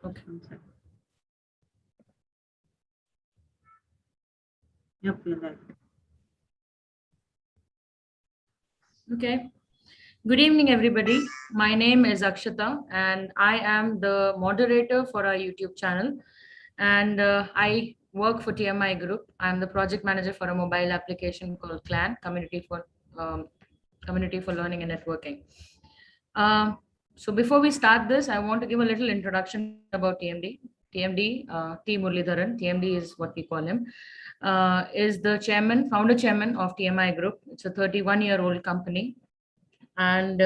Okay, one second. Yep, you're live. Okay. Good evening, everybody. My name is Akshata, and I am the moderator for our YouTube channel. And I work for TMI Group. I'm the project manager for a mobile application called Clan um, Community for Learning and Networking. So before we start this, I want to give a little introduction about TMD. T. Muralidharan, TMD is what we call him, is the founder chairman of TMI Group. It's a 31-year-old company. And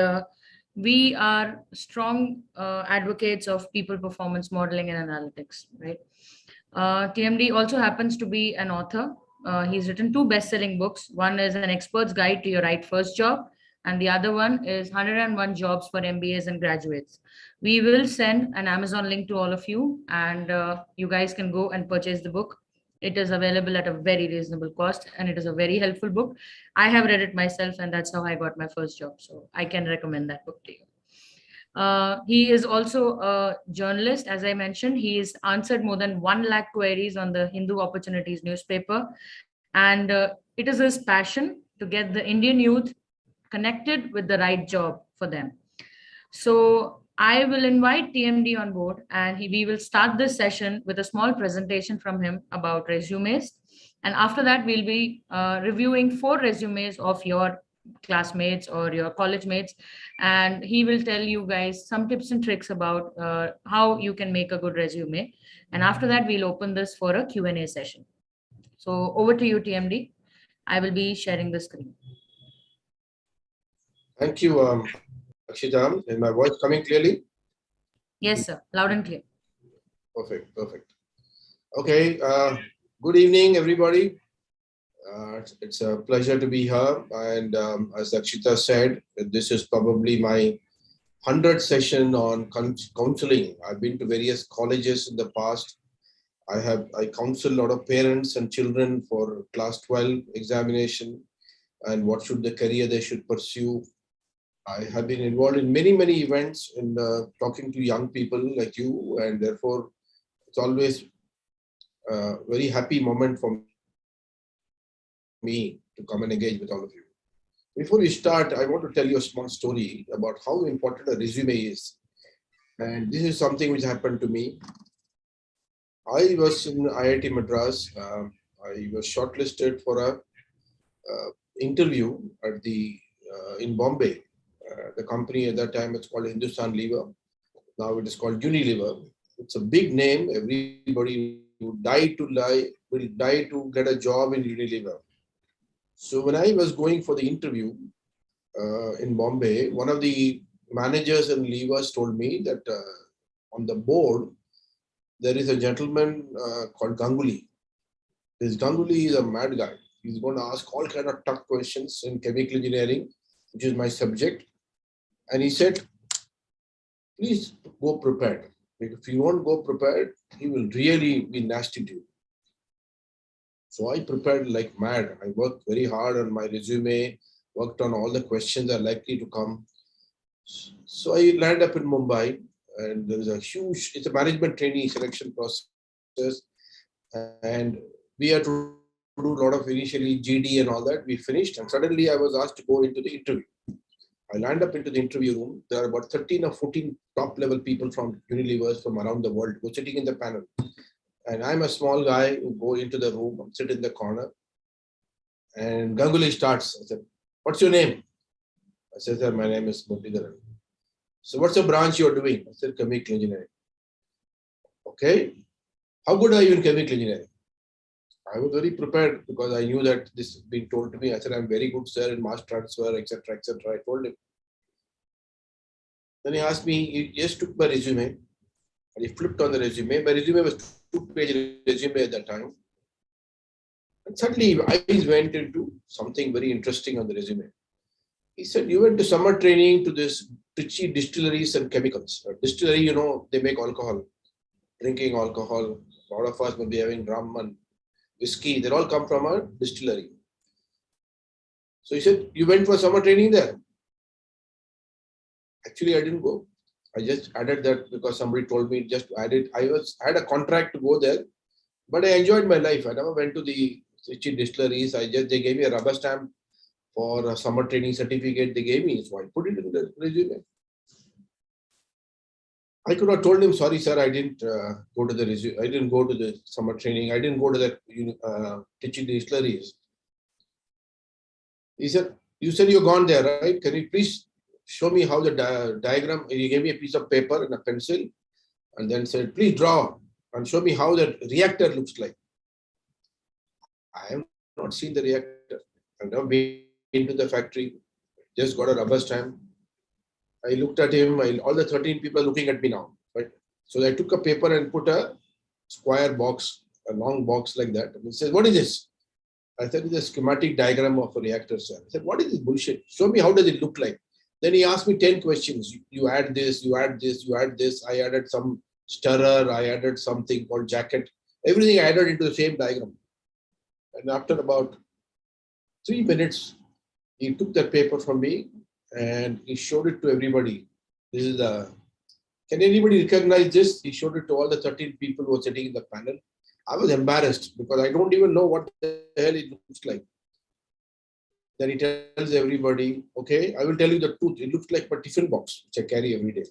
we are strong advocates of people performance modeling and analytics, right? TMD also happens to be an author. He's written 2 best-selling books. One is An Expert's Guide to Your Right First Job, and the other one is 101 Jobs for MBAs and Graduates. We will send an Amazon link to all of you, and you guys can go and purchase the book. It is available at a very reasonable cost, and it is a very helpful book. I have read it myself, and that's how I got my first job. So I can recommend that book to you. He is also a journalist. As I mentioned, he's answered more than 1 lakh queries on the Hindu Opportunities newspaper. And it is his passion to get the Indian youth connected with the right job for them. So I will invite TMD on board, and we will start this session with a small presentation from him about resumes. And after that, we'll be reviewing 4 resumes of your classmates or your college mates, and he will tell you guys some tips and tricks about how you can make a good resume. And after that, we'll open this for a Q&A session. So over to you, TMD. I will be sharing the screen. Thank you, Akshita. Is my voice coming clearly? Yes, sir. Loud and clear. Perfect, perfect. Okay, good evening, everybody. It's a pleasure to be here. And as Akshita said, this is probably my 100th session on counseling. I've been to various colleges in the past. I counsel a lot of parents and children for class 12 examination and what should the career they should pursue. I have been involved in many events in talking to young people like you, and therefore it's always a very happy moment for me to come and engage with all of you. Before we start, I want to tell you a small story about how important a resume is. And this is something which happened to me. I was in IIT Madras. I was shortlisted for a interview at in Bombay. The company at that time, it's called Hindustan Lever. Now it is called Unilever. It's a big name. Everybody would will die to get a job in Unilever. So when I was going for the interview in Bombay, one of the managers in Levers told me that on the board, there is a gentleman called Ganguly. This Ganguly is a mad guy. He's going to ask all kind of tough questions in chemical engineering, which is my subject. And he said, please go prepared. If you won't go prepared, he will really be nasty to you. So I prepared like mad. I worked very hard on my resume, worked on all the questions that are likely to come. So I landed up in Mumbai, and there was it's a management trainee selection process. And we had to do a lot of initially GD and all that. We finished, and suddenly I was asked to go into the interview. I landed up into the interview room. There are about 13 or 14 top level people from Unilevers from around the world who are sitting in the panel. And I'm a small guy who go into the room, I'm sit in the corner. And Ganguly starts. I said, what's your name? I said, sir, my name is Muralidharan. So what's the branch you're doing? I said, chemical engineering. Okay. How good are you in chemical engineering? I was very prepared because I knew that this is being told to me. I said, I'm very good, sir, in mass transfer, etc., etc. I told him. Then he asked me, he just took my resume and he flipped on the resume. My resume was 2-page resume at that time. And suddenly eyes went into something very interesting on the resume. He said, you went to summer training to this Trichy distilleries and chemicals. Distillery, you know, they make alcohol, drinking alcohol. A lot of us will be having rum and whiskey. They all come from a distillery. So he said, you went for summer training there? Actually, I didn't go. I just added that because somebody told me just to add it. Had a contract to go there, but I enjoyed my life. I never went to the Trichy distilleries. They gave me a rubber stamp for a summer training certificate they gave me, so I put it in the resume. I could have told him, sorry, sir, I didn't go to the resume. I didn't go to the summer training. I didn't go to the Trichy distilleries. He said, you said you're gone there, right? Can you please show me how the diagram? He gave me a piece of paper and a pencil and then said, please draw and show me how the reactor looks like. I have not seen the reactor. I've never been to the factory, just got a rubber stamp. I looked at him, all the 13 people are looking at me now. Right? So I took a paper and put a square box, a long box like that. And he said, what is this? I said, it's a schematic diagram of a reactor, sir. I said, what is this bullshit? Show me how does it look like. Then he asked me 10 questions. You add this, you add this, you add this. I added some stirrer, I added something called jacket. Everything I added into the same diagram. And after about 3 minutes, he took that paper from me and he showed it to everybody. This is can anybody recognize this? He showed it to all the 13 people who were sitting in the panel. I was embarrassed because I don't even know what the hell it looks like. Then he tells everybody, okay, I will tell you the truth. It looks like a tiffin box, which I carry every day.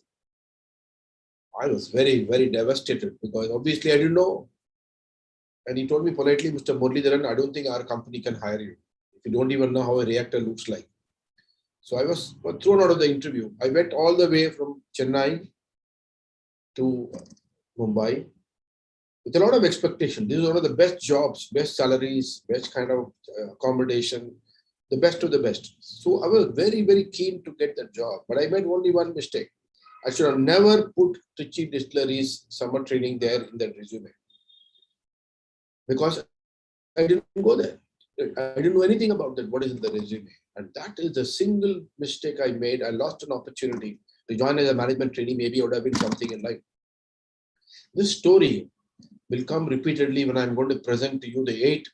I was very, very devastated because obviously I didn't know. And he told me politely, Mr. Muralidharan, I don't think our company can hire you if you don't even know how a reactor looks like. So I was thrown out of the interview. I went all the way from Chennai to Mumbai with a lot of expectation. This is one of the best jobs, best salaries, best kind of accommodation, the best of the best. So I was very, very keen to get that job, but I made only one mistake. I should have never put Trichy Distilleries summer training there in that resume because I didn't go there. I didn't know anything about that, what is in the resume. And that is the single mistake I made. I lost an opportunity to join as a management trainee. Maybe it would have been something in life. This story will come repeatedly when I'm going to present to you the 8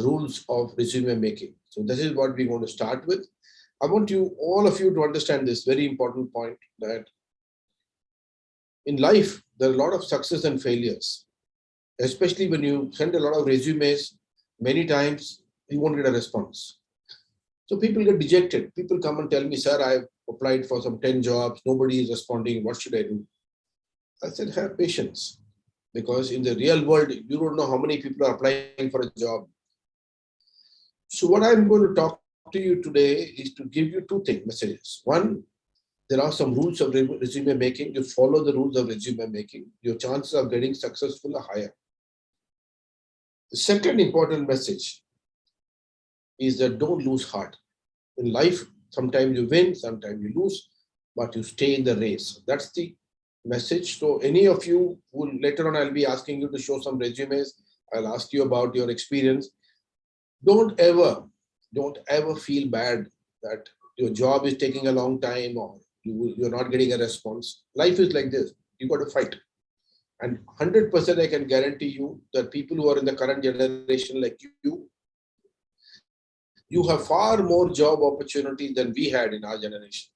rules of resume making. So this is what we're going to start with. I want all of you to understand this very important point that in life, there are a lot of success and failures, especially when you send a lot of resumes, many times you won't get a response. So people get dejected. People come and tell me, sir, I've applied for some 10 jobs. Nobody is responding. What should I do? I said, have patience. Because in the real world, you don't know how many people are applying for a job. So what I'm going to talk to you today is to give you 2 messages. One, there are some rules of resume making. You follow the rules of resume making. Your chances of getting successful are higher. The second important message is that don't lose heart. In life, sometimes you win, sometimes you lose, but you stay in the race. That's the message. So any of you who later on I'll be asking you to show some resumes. I'll ask you about your experience. Don't ever feel bad that your job is taking a long time or you're not getting a response. Life is like this. You got to fight. And 100% I can guarantee you that people who are in the current generation like you have far more job opportunities than we had in our generation.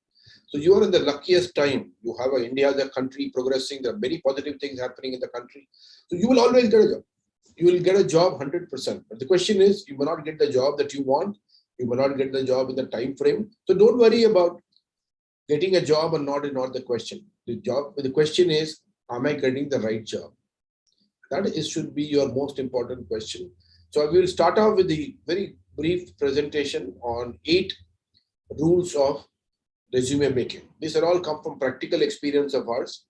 So you are in the luckiest time. You have India as a country progressing. There are many positive things happening in the country. So you will always get a job. You will get a job 100%. But the question is, you will not get the job that you want. You will not get the job in the time frame. So don't worry about getting a job or not is not the question. The question is, am I getting the right job? That should be your most important question. So I will start off with the very brief presentation on 8 rules of resume making. These are all come from practical experience of ours.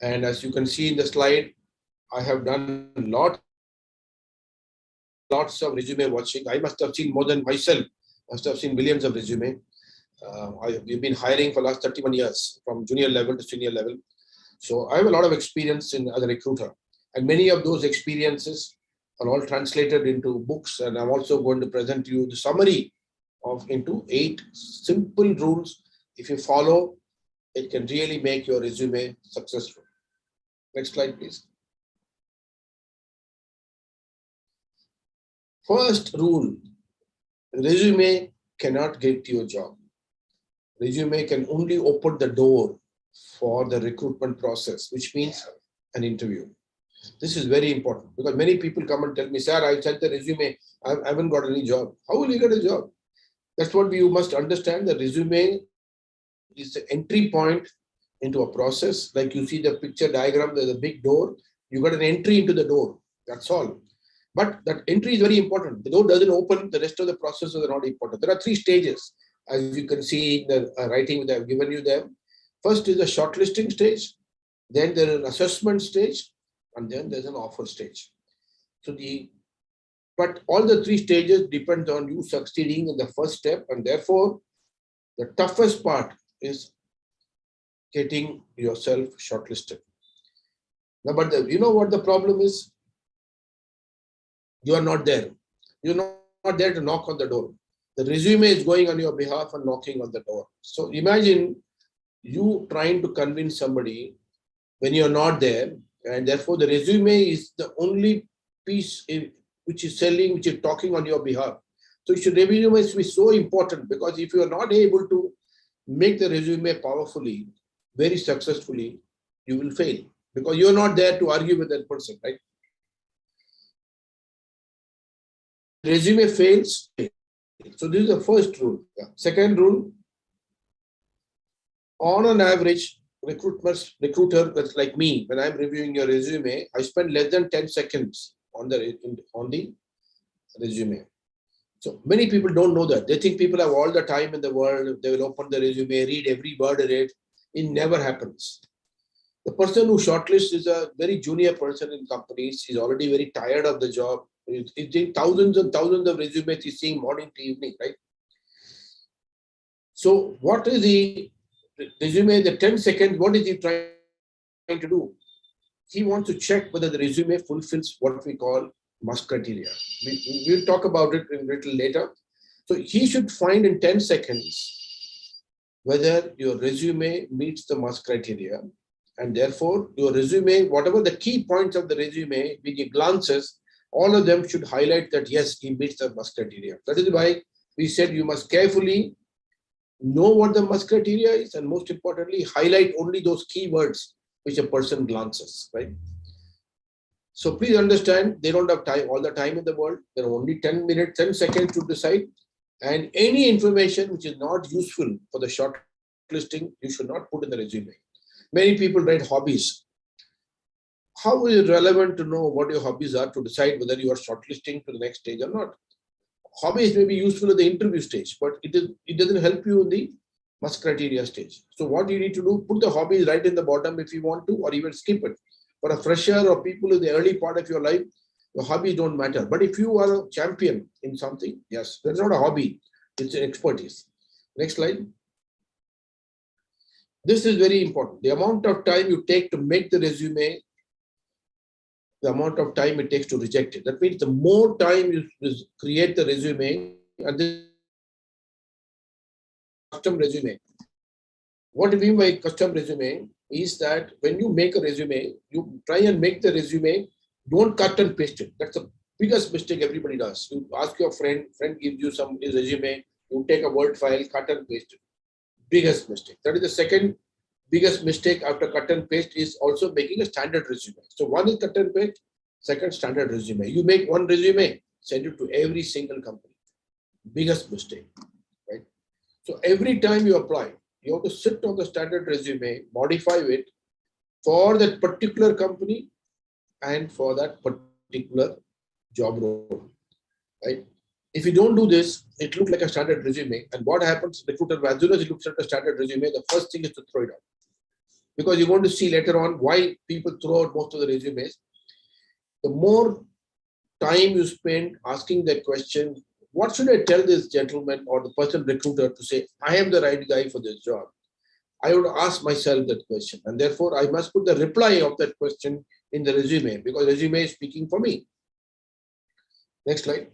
And as you can see in the slide, I have done lots of resume watching. I must have seen more than myself. Must have seen millions of resume. We've been hiring for the last 31 years from junior level to senior level. So I have a lot of experience as a recruiter. And many of those experiences are all translated into books. And I'm also going to present to you the summary into 8 simple rules. If you follow, it can really make your resume successful. Next slide, please. First rule, resume cannot get you a job. resume can only open the door for the recruitment process, which means an interview. This is very important because many people come and tell me, sir, I sent the resume, I haven't got any job. How will you get a job? That's what you must understand. The resume is the entry point into a process. Like you see the picture diagram, there's a big door. You got an entry into the door. That's all. But that entry is very important. The door doesn't open, the rest of the processes are not important. There are 3 stages, as you can see in the writing that I've given you there. First is the shortlisting stage, then there is an assessment stage, and then there's an offer stage. But all the 3 stages depend on you succeeding in the first step, and therefore the toughest part is getting yourself shortlisted. Now, but you know what the problem is? You are not there. You're not there to knock on the door. The resume is going on your behalf and knocking on the door. So imagine you trying to convince somebody when you're not there, and therefore the resume is the only piece which is selling, which is talking on your behalf. So resume must be so important, because if you are not able to make the resume powerfully, very successfully, you will fail, because you're not there to argue with that person, right? Resume fails. So this is the first rule. Second rule, on an average, recruiter that's like me, when I'm reviewing your resume, I spend less than 10 seconds on the resume. So many people don't know that. They think people have all the time in the world. They will open the resume, read every word in it. It never happens. The person who shortlists is a very junior person in companies. He's already very tired of the job. He's doing thousands and thousands of resumes. He's seeing morning to evening, right? So what is the resume? The 10 seconds, what is he trying to do? He wants to check whether the resume fulfills what we call must criteria. We'll talk about it a little later. So he should find in 10 seconds whether your resume meets the must criteria. And therefore, your resume, whatever the key points of the resume, with your glances, all of them should highlight that, yes, he meets the must criteria. That is why we said you must carefully know what the must criteria is, and most importantly, highlight only those keywords which a person glances, right? So please understand, they don't have time, all the time in the world. There are only 10 minutes, 10 seconds to decide. And any information which is not useful for the shortlisting, you should not put in the resume. Many people write hobbies. How is it relevant to know what your hobbies are to decide whether you are shortlisting to the next stage or not? Hobbies may be useful at the interview stage, but it doesn't help you in the must criteria stage. So what you need to do, put the hobbies right in the bottom if you want to, or even skip it. For a fresher or people in the early part of your life, the hobbies don't matter. But if you are a champion in something, yes, that's not a hobby, it's an expertise. Next slide. This is very important. The amount of time you take to make the resume, the amount of time it takes to reject it. That means the more time you create the resume, and this custom resume. What we mean by custom resume is that when you make a resume, you try and make the resume, don't cut and paste it. That's the biggest mistake everybody does. You ask your friend gives you some resume, you take a Word file, cut and paste it. Biggest mistake. That is the second biggest mistake after cut and paste, is also making a standard resume. So one is cut and paste, second standard resume. You make one resume, send it to every single company. Biggest mistake, right? So every time you apply, you have to sit on the standard resume, modify it for that particular company and for that particular job role, right? If you don't do this, it looks like a standard resume. And what happens, recruiter, as soon as he looks at the standard resume, the first thing is to throw it out. Because you're going to see later on why people throw out most of the resumes. The more time you spend asking that question, what should I tell this gentleman or the person recruiter to say, I am the right guy for this job? I would ask myself that question. And therefore, I must put the reply of that question in the resume, because resume is speaking for me. Next slide.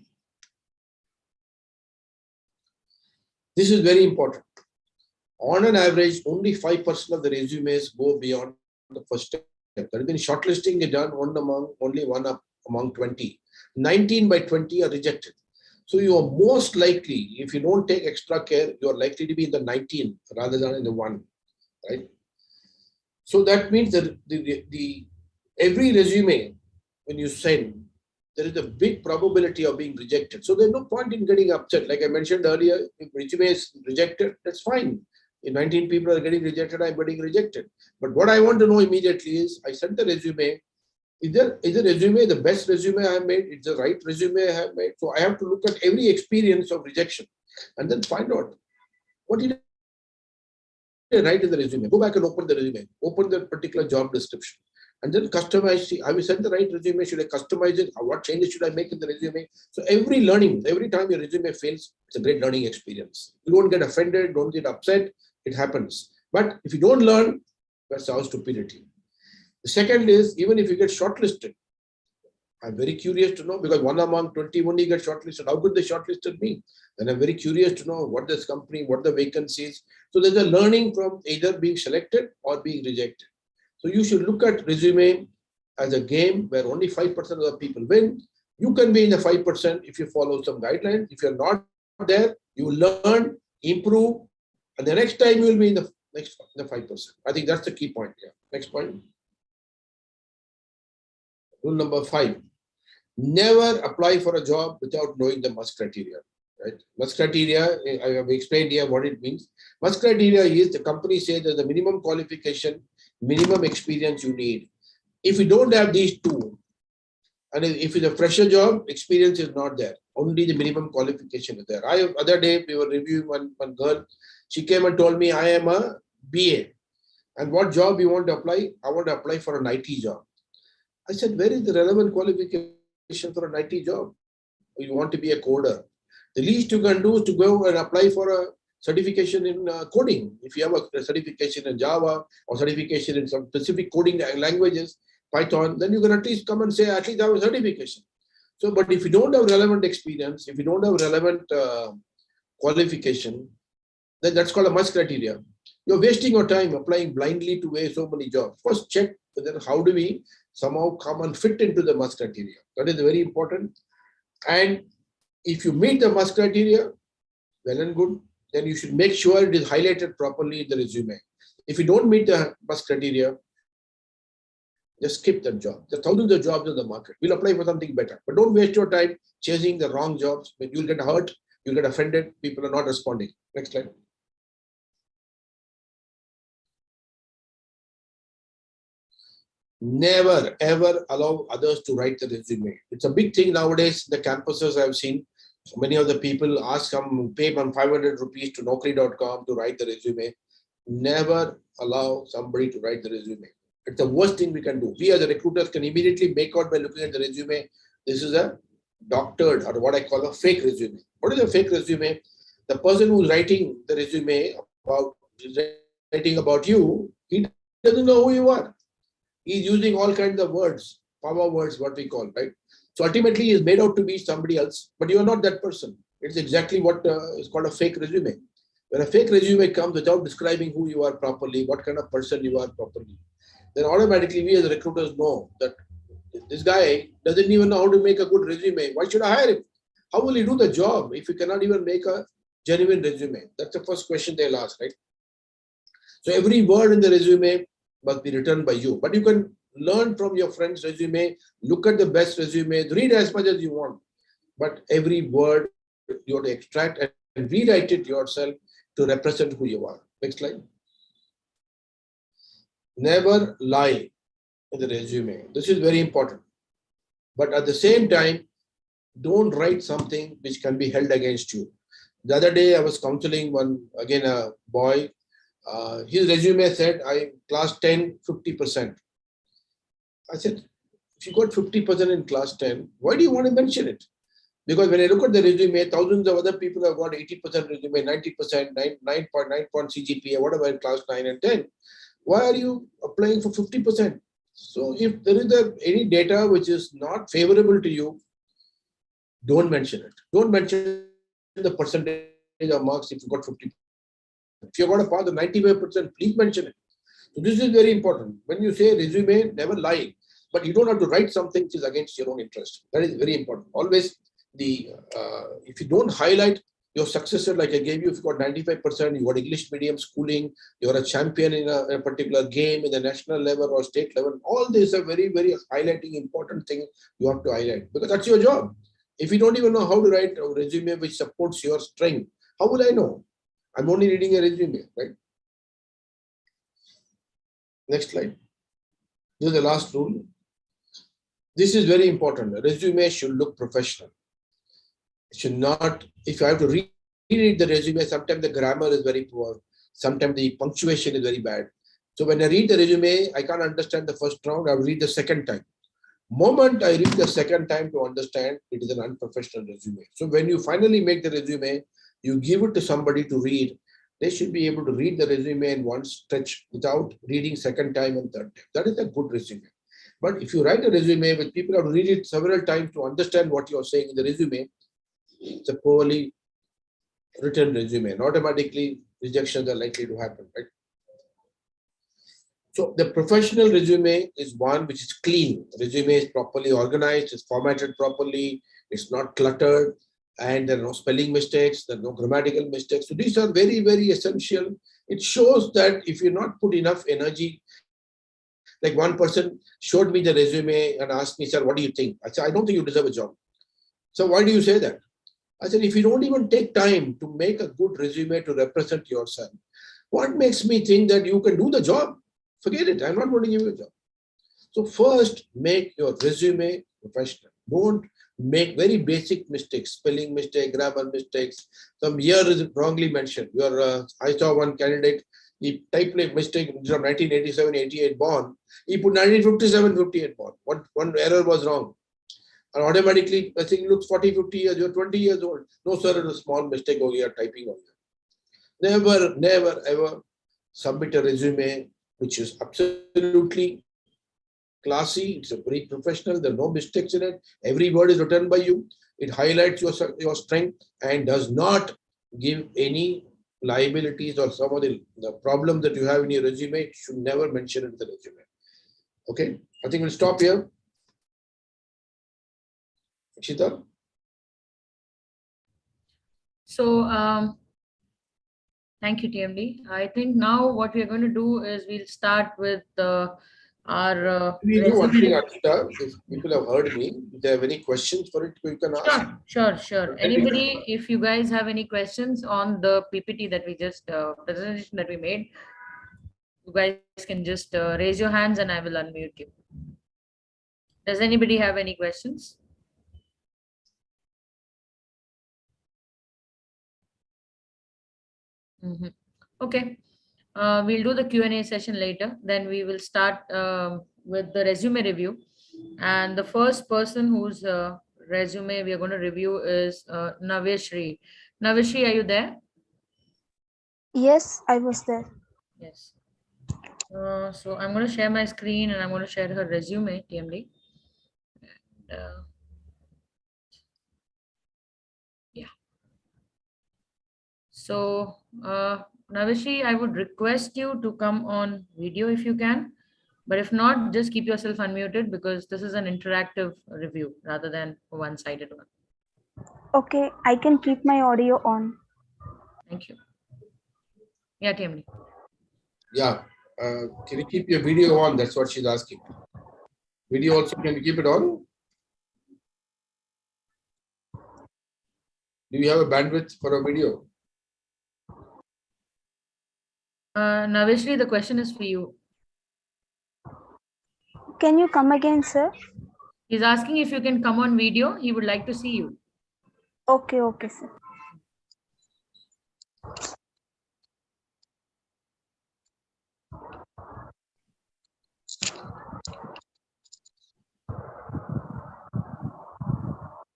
This is very important. On an average, only 5% of the resumes go beyond the first step. That means shortlisting is done only one among 20. 19 by 20 are rejected. So you are most likely, if you don't take extra care, you are likely to be in the 19 rather than in the 1, right? So that means that every resume, when you send, there is a big probability of being rejected. So there's no point in getting upset. Like I mentioned earlier, if resume is rejected, that's fine. If 19 people are getting rejected, I'm getting rejected. But what I want to know immediately is, I sent the resume. Is the resume the best resume I have made? It's the right resume I have made. So I have to look at every experience of rejection and then find out what did I write in the resume. Go back and open the resume, open the particular job description, and then customize. See, have you sent the right resume? Should I customize it? What changes should I make in the resume? So every learning, every time your resume fails, it's a great learning experience. You don't get offended, don't get upset. It happens. But if you don't learn, that's our stupidity. The second is, even if you get shortlisted, I'm very curious to know, because 1 among 20 only get shortlisted. How could they shortlisted me? Then I'm very curious to know what this company, what the vacancies. So there's a learning from either being selected or being rejected. So you should look at resume as a game where only 5% of the people win. You can be in the 5% if you follow some guidelines. If you're not there, you will learn, improve, and the next time you will be in the 5%. I think that's the key point here. Next point. Rule number 5. Never apply for a job without knowing the must criteria. Right? Must criteria, I have explained here what it means. Must criteria is the company says there's a minimum qualification, minimum experience you need. If you don't have these two, and if it's a fresher job, experience is not there. Only the minimum qualification is there. Other day we were reviewing one girl. She came and told me, I am a BA. And what job you want to apply? I want to apply for an IT job. I said, where is the relevant qualification for an IT job? You want to be a coder. The least you can do is to go and apply for a certification in coding. If you have a certification in Java or certification in some specific coding languages, Python, then you can at least come and say, at least I have a certification. So, but if you don't have relevant experience, if you don't have relevant qualification, then that's called a must criteria. You're wasting your time applying blindly to so many jobs. First check whether how do we somehow come and fit into the must criteria. That is very important. And if you meet the must criteria, well and good, then you should make sure it is highlighted properly in the resume. If you don't meet the must criteria, just skip that job. There are thousands of jobs in the market. We'll apply for something better. But don't waste your time chasing the wrong jobs. You'll get hurt, you'll get offended, people are not responding. Next slide. Never, ever allow others to write the resume. It's a big thing nowadays. The campuses I've seen, so many of the people ask them, pay 500 rupees to Naukri.com to write the resume. Never allow somebody to write the resume. It's the worst thing we can do. We as the recruiters can immediately make out by looking at the resume. This is a doctored, or what I call a fake resume. What is a fake resume? The person who's writing the resume about you, he doesn't know who you are. He's using all kinds of words, power words, what we call, right? So ultimately, he's made out to be somebody else, but you are not that person. It's exactly what is called a fake resume. When a fake resume comes without describing who you are properly, what kind of person you are properly, then automatically we as recruiters know that this guy doesn't even know how to make a good resume. Why should I hire him? How will he do the job if he cannot even make a genuine resume? That's the first question they'll ask, right? So every word in the resume must be written by you. But you can learn from your friend's resume, look at the best resume, read as much as you want. But every word you have to extract and rewrite it yourself to represent who you are. Next slide. Never lie in the resume. This is very important. But at the same time, don't write something which can be held against you. The other day I was counseling a boy. His resume said, I class 10, 50%. I said, if you got 50% in class 10, why do you want to mention it? Because when I look at the resume, thousands of other people have got 80% resume, 90%, 9.9 point CGPA, whatever in class 9 and 10. Why are you applying for 50%? So if there is any data which is not favorable to you, don't mention it. Don't mention the percentage of marks if you got 50%. If you're going to pass the 95%, please mention it. So this is very important. When you say resume, never lie. But you don't have to write something which is against your own interest. That is very important. Always if you don't highlight your successor, like I gave you, if you got 95%, you got English medium schooling, you're a champion in a particular game in the national level or state level, all these are very, very highlighting important thing you have to highlight, because that's your job. If you don't even know how to write a resume which supports your strength, how will I know? I'm only reading a resume, right? Next slide. This is the last rule. This is very important. A resume should look professional. It should not, if you have to read the resume, sometimes the grammar is very poor, sometimes the punctuation is very bad. So when I read the resume, I can't understand the first round, I'll read the second time. Moment I read the second time to understand, it is an unprofessional resume. So when you finally make the resume, you give it to somebody to read, they should be able to read the resume in one stretch without reading second time and third time. That is a good resume. But if you write a resume which people have to read it several times to understand what you're saying in the resume, it's a poorly written resume, and automatically rejections are likely to happen, right? So the professional resume is one which is clean. Resume is properly organized, it's formatted properly, it's not cluttered, and there are no spelling mistakes, there are no grammatical mistakes. So these are very, very essential. It shows that if you're not put enough energy, like one person showed me the resume and asked me, sir, what do you think? I said, I don't think you deserve a job. So why do you say that? I said, if you don't even take time to make a good resume to represent yourself, what makes me think that you can do the job? Forget it. I'm not going to give you a job. So first, make your resume professional. Don't make very basic mistakes, spelling mistake, grammar mistakes. Some year is wrongly mentioned. I saw one candidate, he typed a mistake from 1987, 88 born. He put 1957, 58 born. One error was wrong. And automatically, I think it looks 40, 50 years, you're 20 years old. No, sir, it's a small mistake over here, typing over here. Never, never, ever submit a resume which is absolutely classy. It's a very professional. There are no mistakes in it. Every word is written by you. It highlights your strength and does not give any liabilities or some of the problems that you have in your resume. It should never mention it in the resume. Okay, I think we'll stop here. Akshita? So, thank you, TMD. I think now what we're going to do is we'll start with our We do one thing, resume. Akshita. If people have heard me, if they have any questions for it, you can ask. Sure. Anybody, if you guys have any questions on the PPT that we just presentation that we made, you guys can just raise your hands and I will unmute you. Does anybody have any questions? Okay. We'll do the Q&A session later. Then we will start with the resume review. And the first person whose resume we are going to review is Naveshri. Naveshri, are you there? Yes, I was there. Yes. So I'm going to share my screen and I'm going to share her resume, TMD. And, yeah. So Naveshri, I would request you to come on video if you can. But if not, just keep yourself unmuted because this is an interactive review rather than a one-sided one. Okay, I can keep my audio on. Thank you. Yeah, TMD. Yeah. Can you keep your video on? That's what she's asking. Video also, can you keep it on? Do you have a bandwidth for a video? Naveshri, the question is for you. Can you come again, sir? He's asking if you can come on video. He would like to see you. Okay, sir.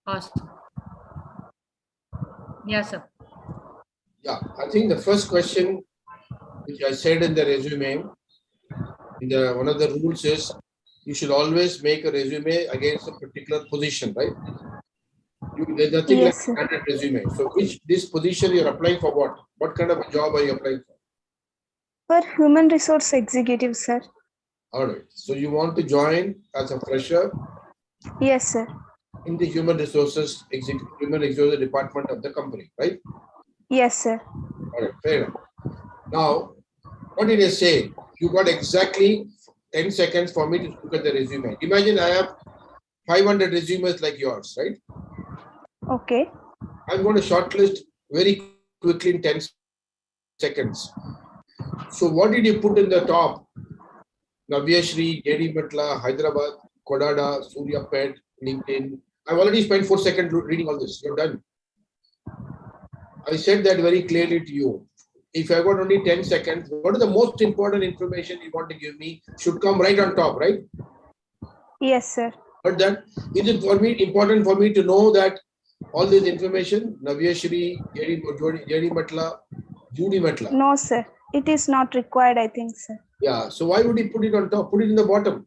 Awesome. Yes, sir. Yeah, I think the first question, which I said in the resume, one of the rules is you should always make a resume against a particular position, right? There's nothing like standard resume. So this position you're applying for what? What kind of a job are you applying for? For human resource executive, sir. All right. So you want to join as a fresher? Yes, sir. in the human resources department of the company, right? Yes, sir. All right, fair enough. Now, what did I say? You got exactly 10 seconds for me to look at the resume. Imagine I have 500 resumes like yours, right? Okay. I'm going to shortlist very quickly in 10 seconds. So what did you put in the top? Navyashri, JD Matla, Hyderabad, Kodada, Suryapet, LinkedIn. I've already spent 4 seconds reading all this. You're done. I said that very clearly to you. If I got only 10 seconds, what is the most important information you want to give me should come right on top, right? Yes, sir. But that is it for me important for me to know that all this information, Navyashri, JD Matla, Judy Matla. No, sir. It is not required, I think, sir. Yeah. So why would he put it on top? Put it in the bottom.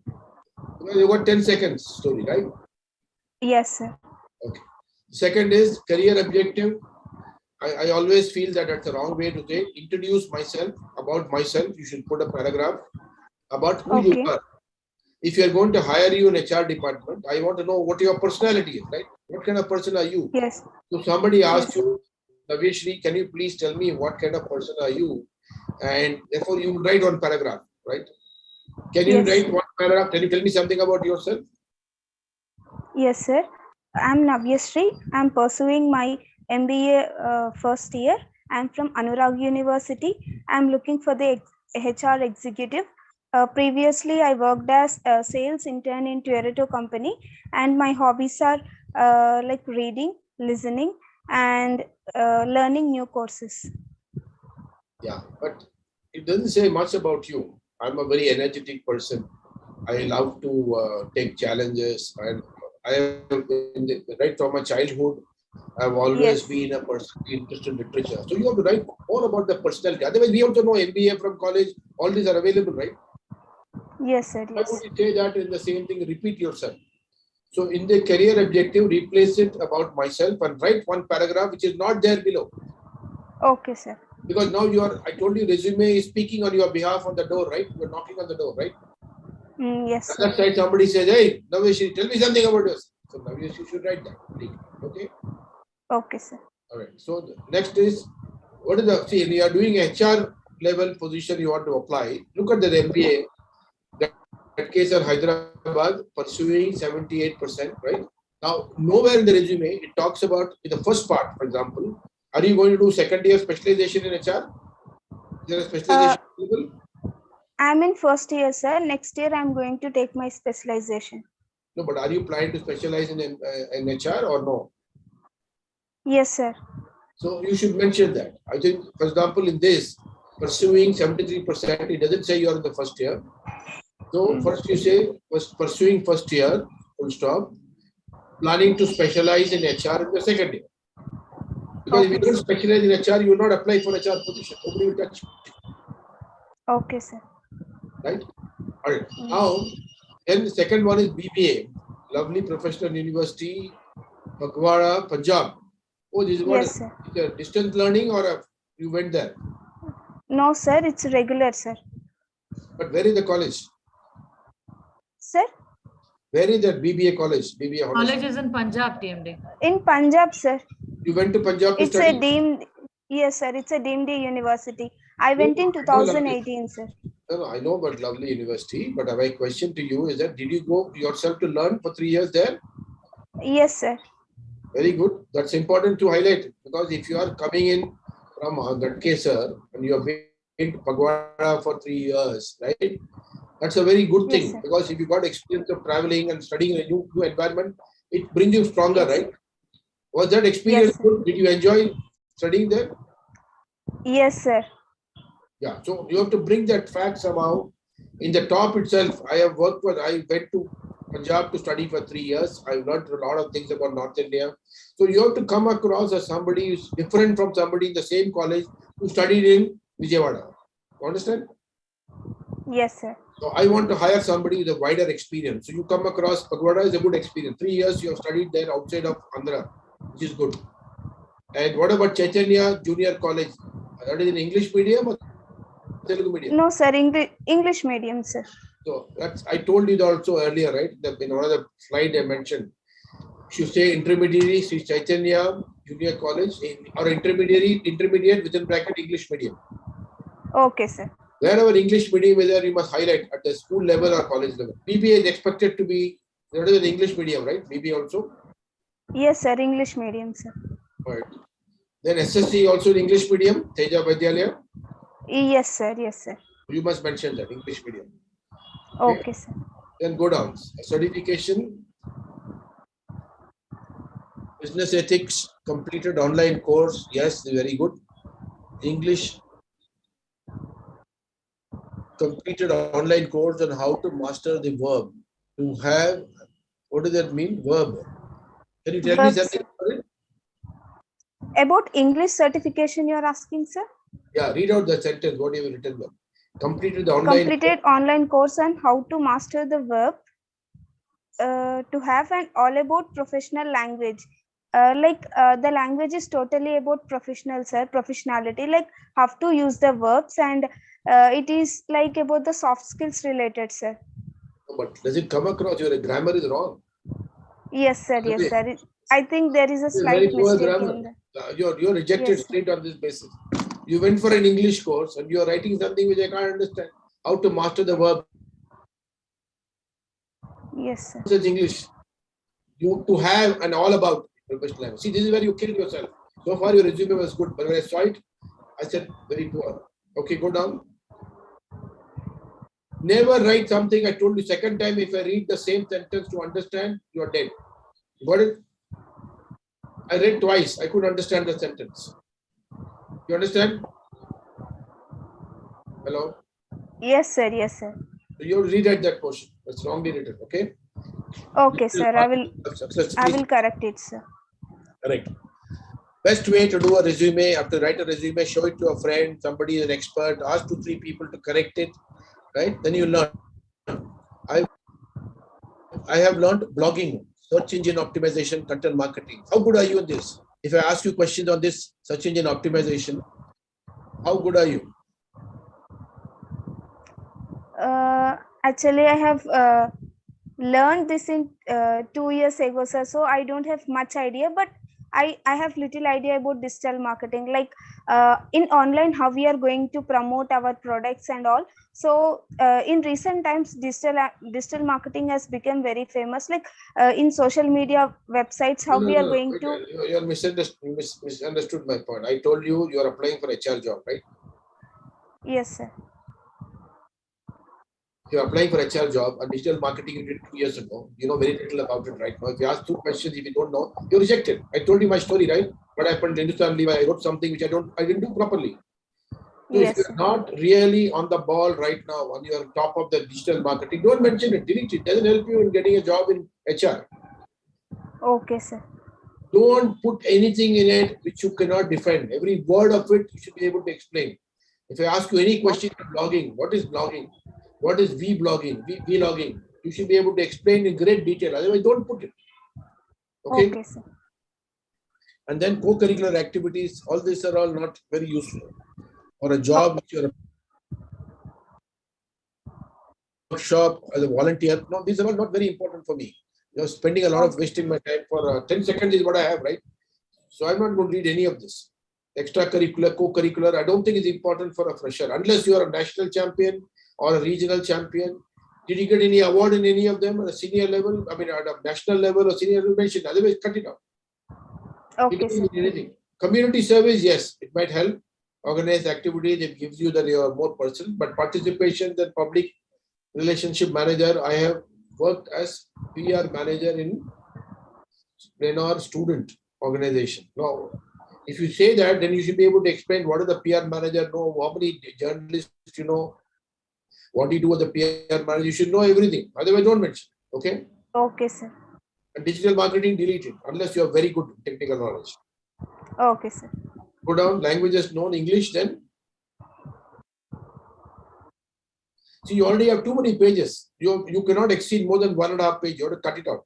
Because you got 10 seconds story, right? Yes, sir. Okay. Second is career objective. I always feel that that's the wrong way to say. Introduce myself, about myself. You should put a paragraph about who you are. If you are going to hire you in HR department, I want to know what your personality is, right? What kind of person are you? Yes. So somebody asks you, Navishri, can you please tell me what kind of person are you? And therefore you write one paragraph, right? Can you write one paragraph? Can you tell me something about yourself? Yes, sir. I'm Navyashri. I'm pursuing my MBA first year. I'm from Anurag University. I'm looking for the HR executive. Previously, I worked as a sales intern in Toyota company, and my hobbies are like reading, listening, and learning new courses. Yeah, but it doesn't say much about you. I'm a very energetic person. I love to take challenges, and I have, right from my childhood, I've always been a person interested in literature. So you have to write more about the personality. Otherwise, we also know MBA from college. All these are available, right? Yes, sir. Why would you say that in the same thing? Repeat yourself. So in the career objective, replace it about myself and write one paragraph which is not there below. Okay, sir. Because now I told you resume is speaking on your behalf on the door, right? You're knocking on the door, right? Yes, sir. That side somebody says, hey, Navesh, tell me something about this. So Navesh, you should write that. Okay? Okay, sir. All right. So the next is, what is the, see, you are doing HR level position you want to apply. Look at the MBA. That case of Hyderabad pursuing 78%, right? Now, nowhere in the resume, it talks about in the first part, for example, are you going to do second year specialization in HR? Is there a specialization available? I'm in first year, sir. Next year, I'm going to take my specialization. No, but are you planning to specialize in HR or no? Yes, sir. So you should mention that. I think, for example, in this, pursuing 73%, it doesn't say you're in the first year. So first you say, was pursuing first year, full stop, planning to specialize in HR in the second year. Because if you don't specialize in HR, you will not apply for HR position. Nobody will touch you. Okay, sir. Right? All right. Now, then the second one is BBA, Lovely Professional University, Baghwara, Punjab. Oh, this is what? Yes, sir. It's a distance learning or you went there? No, sir. It's regular, sir. But where is the college? Sir? Where is that BBA college? BBA college is in Punjab, TMD. In Punjab, sir. You went to Punjab to study? It's a deemed, yes, sir. It's a deemed university. I went in 2018, sir. No, I know about lovely university, but my question to you is that did you go yourself to learn for 3 years there? Yes, sir. Very good. That's important to highlight because if you are coming in from Gadkesar and you have been to Pagwara for 3 years, right? That's a very good thing because if you got experience of traveling and studying in a new environment, it brings you stronger, right? Was that experience good? Did you enjoy studying there? Yes, sir. Yeah, so you have to bring that fact somehow. In the top itself, I went to Punjab to study for 3 years. I learned a lot of things about North India. So you have to come across as somebody who's different from somebody in the same college who studied in Vijayawada. You understand? Yes, sir. So I want to hire somebody with a wider experience. So you come across Pagwada is a good experience. 3 years you have studied there outside of Andhra, which is good. And what about Chaitanya Junior College? That is in English medium or Telugu medium? No, sir. English medium, sir. So that's I told you that also earlier, right? In one of the slide I mentioned. You should say intermediary, Sri Chaitanya Junior College, or intermediate within bracket English medium. Okay, sir. Wherever English medium is there, you must highlight at the school level or college level. BBA is expected to be rather than English medium, right? BBA also? Yes, sir. English medium, sir. Right. Then SSC also in English medium, Teja Vidyalaya? Yes, sir. Yes, sir. You must mention that, English medium. Okay, sir. Then go down. Certification, business ethics, completed online course. Yes, very good. English, completed online course on how to master the verb. To have, what does that mean? Verb. Can you tell me Verbs. something about it? About English certification you are asking, sir? Yeah, read out the sentence, what you have written there. Completed the online. Completed online course on how to master the verb. To have an all about professional language. The language is totally about professional, sir. Professionality, like how to use the verbs, and it is like about the soft skills related, sir. But does it come across your grammar is wrong? Yes, sir. Yes, sir. I think there is a slight very poor mistake grammar. in the. You're rejected Yes, straight on this basis. You went for an English course and you're writing something which I can't understand. How to master the verb. Yes, sir. It's English. You to have an all about professional language. See, this is where you killed yourself. So far your resume was good, but when I saw it, I said very poor. Okay, go down. Never write something. I told you second time, if I read the same sentence to understand, you are dead. Got it? I read twice. I couldn't understand the sentence. You understand? Hello? Yes, sir. Yes, sir. So you have to rewrite that portion. That's wrongly written. Okay? Okay, sir. I will correct it, sir. Correct. Best way to do a resume, after write a resume, show it to a friend, somebody is an expert, ask 2-3 people to correct it, right? Then you learn. I have learned blogging, search engine optimization, content marketing. How good are you in this? If I ask you questions on this search engine optimization, how good are you? Actually, I have learned this in 2 years ago, sir. So I don't have much idea, but I have little idea about digital marketing, like in online how we are going to promote our products and all. So in recent times, digital marketing has become very famous, like in social media websites, how we are going to. You misunderstood my point. I told you you are applying for HR job, right? Yes, sir. If you're applying for HR job, a digital marketing you did 2 years ago, you know very little about it right now. If you ask 2 questions, if you don't know, you're rejected. I told you my story, right? What happened in Hindustan Leave, I wrote something which I didn't do properly. So Yes, if you're not really on the ball right now, on your top of the digital marketing, don't mention it, delete it. It doesn't help you in getting a job in HR. Okay, sir. Don't put anything in it which you cannot defend. Every word of it, you should be able to explain. If I ask you any question on blogging, what is blogging? What is vlogging? Vlogging. You should be able to explain in great detail. Otherwise, don't put it. Okay? Okay, sir. And then co-curricular activities. All these are all not very useful. Or a job which you're a workshop as a volunteer. No, these are all not very important for me. You're spending a lot of wasting my time for 10 seconds is what I have, right? So I'm not going to read any of this. Extracurricular, co-curricular, I don't think is important for a fresher unless you are a national champion or a regional champion. Did you get any award in any of them at a senior level? I mean, at a national level or senior level, mention. Otherwise, cut it out. Okay, sir. Anything. Community service, yes, it might help. Organize activities, it gives you that you are more personal. But participation, the public relationship manager, I have worked as PR manager in our student organization. Now, if you say that, then you should be able to explain what is the PR manager know, how many journalists you know, what do you do as a PR manager. You should know everything. Otherwise, don't mention. Okay? Okay, sir. And digital marketing, delete it unless you have very good technical knowledge. Okay, sir. Go down, languages known, English, then. See, you already have too many pages. You cannot exceed more than 1.5 pages. You have to cut it out.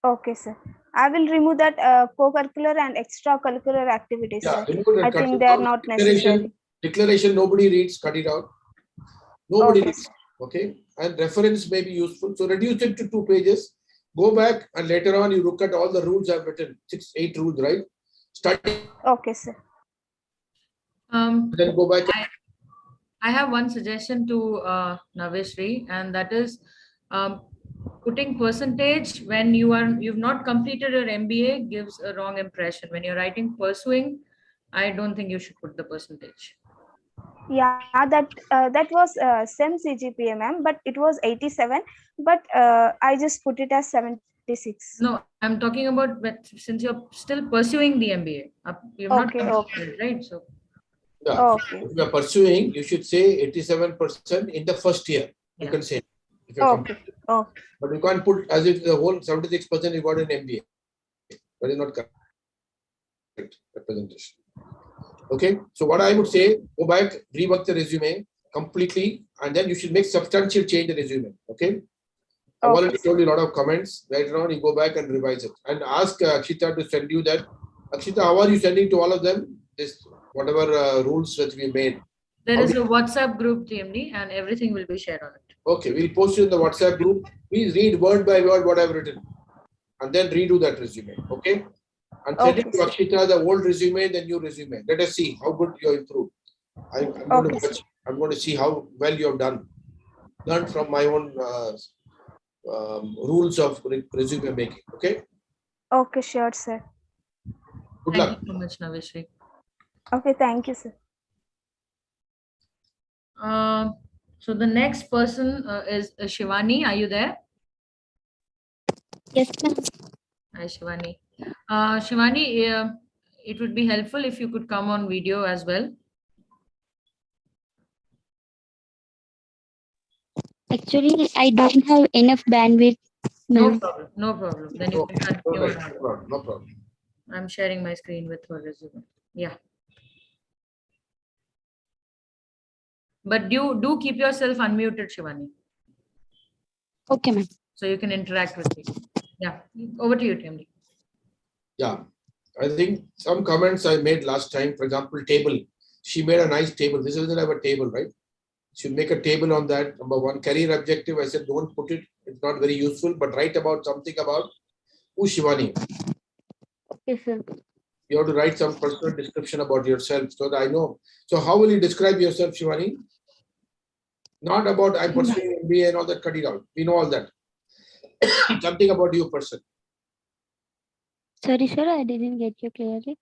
Okay, sir. I will remove that co-curricular and extracurricular activities, Yeah, sir. remove I think they are not necessary. Declaration, nobody reads, cut it out. Nobody Okay, reads. sir. Okay. And reference may be useful. So reduce it to 2 pages. Go back and later on you look at all the rules I've written, 6, 8 rules, right? Study. Okay, sir. Then go back. I have one suggestion to Naveshri, and that is putting percentage when you've not completed your MBA gives a wrong impression. When you're writing pursuing, I don't think you should put the percentage. Yeah, that was SEM CGPA, ma'am, but it was 87. But I just put it as 76. No, I'm talking about since you're still pursuing the MBA. You've not completed it, right? So. Yeah. Okay. If you are pursuing, you should say 87% in the first year. You can say. If you're Okay. But you can't put as if the whole 76% you got an MBA. That is not correct representation. Okay. So what I would say, go back, rework the resume completely, and then you should make substantial change in the resume. Okay. I've already told you a lot of comments. Later on, you go back and revise it. And ask Akshita to send you that. Akshita, how are you sending to all of them? This whatever rules that we made. There is a WhatsApp group, TMD, and everything will be shared on it. Okay, we'll post it in the WhatsApp group. Please read word by word what I've written. And then redo that resume. Okay? And send it to Akshita, the old resume, the new resume. Let us see how good you improved. I'm going to see how well you have done. Learn from my own rules of resume making. Okay? Okay, sure, sir. Good luck. Thank you so much, Naveshri. Okay, thank you, sir. So the next person is Shivani. Are you there? Yes, ma'am. Hi, Shivani. Shivani, it would be helpful if you could come on video as well. Actually, I don't have enough bandwidth. No problem. No problem. Then you can continue. No problem. I'm sharing my screen with her resume. Yeah. But do keep yourself unmuted, Shivani. Okay, ma'am. So you can interact with me. Yeah. Over to you, TMD. Yeah. I think some comments I made last time, for example, table. She made a nice table. This doesn't have a table, right? She make a table on that. Number one, career objective. I said, don't put it. It's not very useful, but write about something about who's Shivani. Okay, sir. You have to write some personal description about yourself so that I know. So how will you describe yourself, Shivani? Not about I'm pursuing MBA and all that, cut it out. We know all that. Something about you person. Sorry, sir, I didn't get you clearly.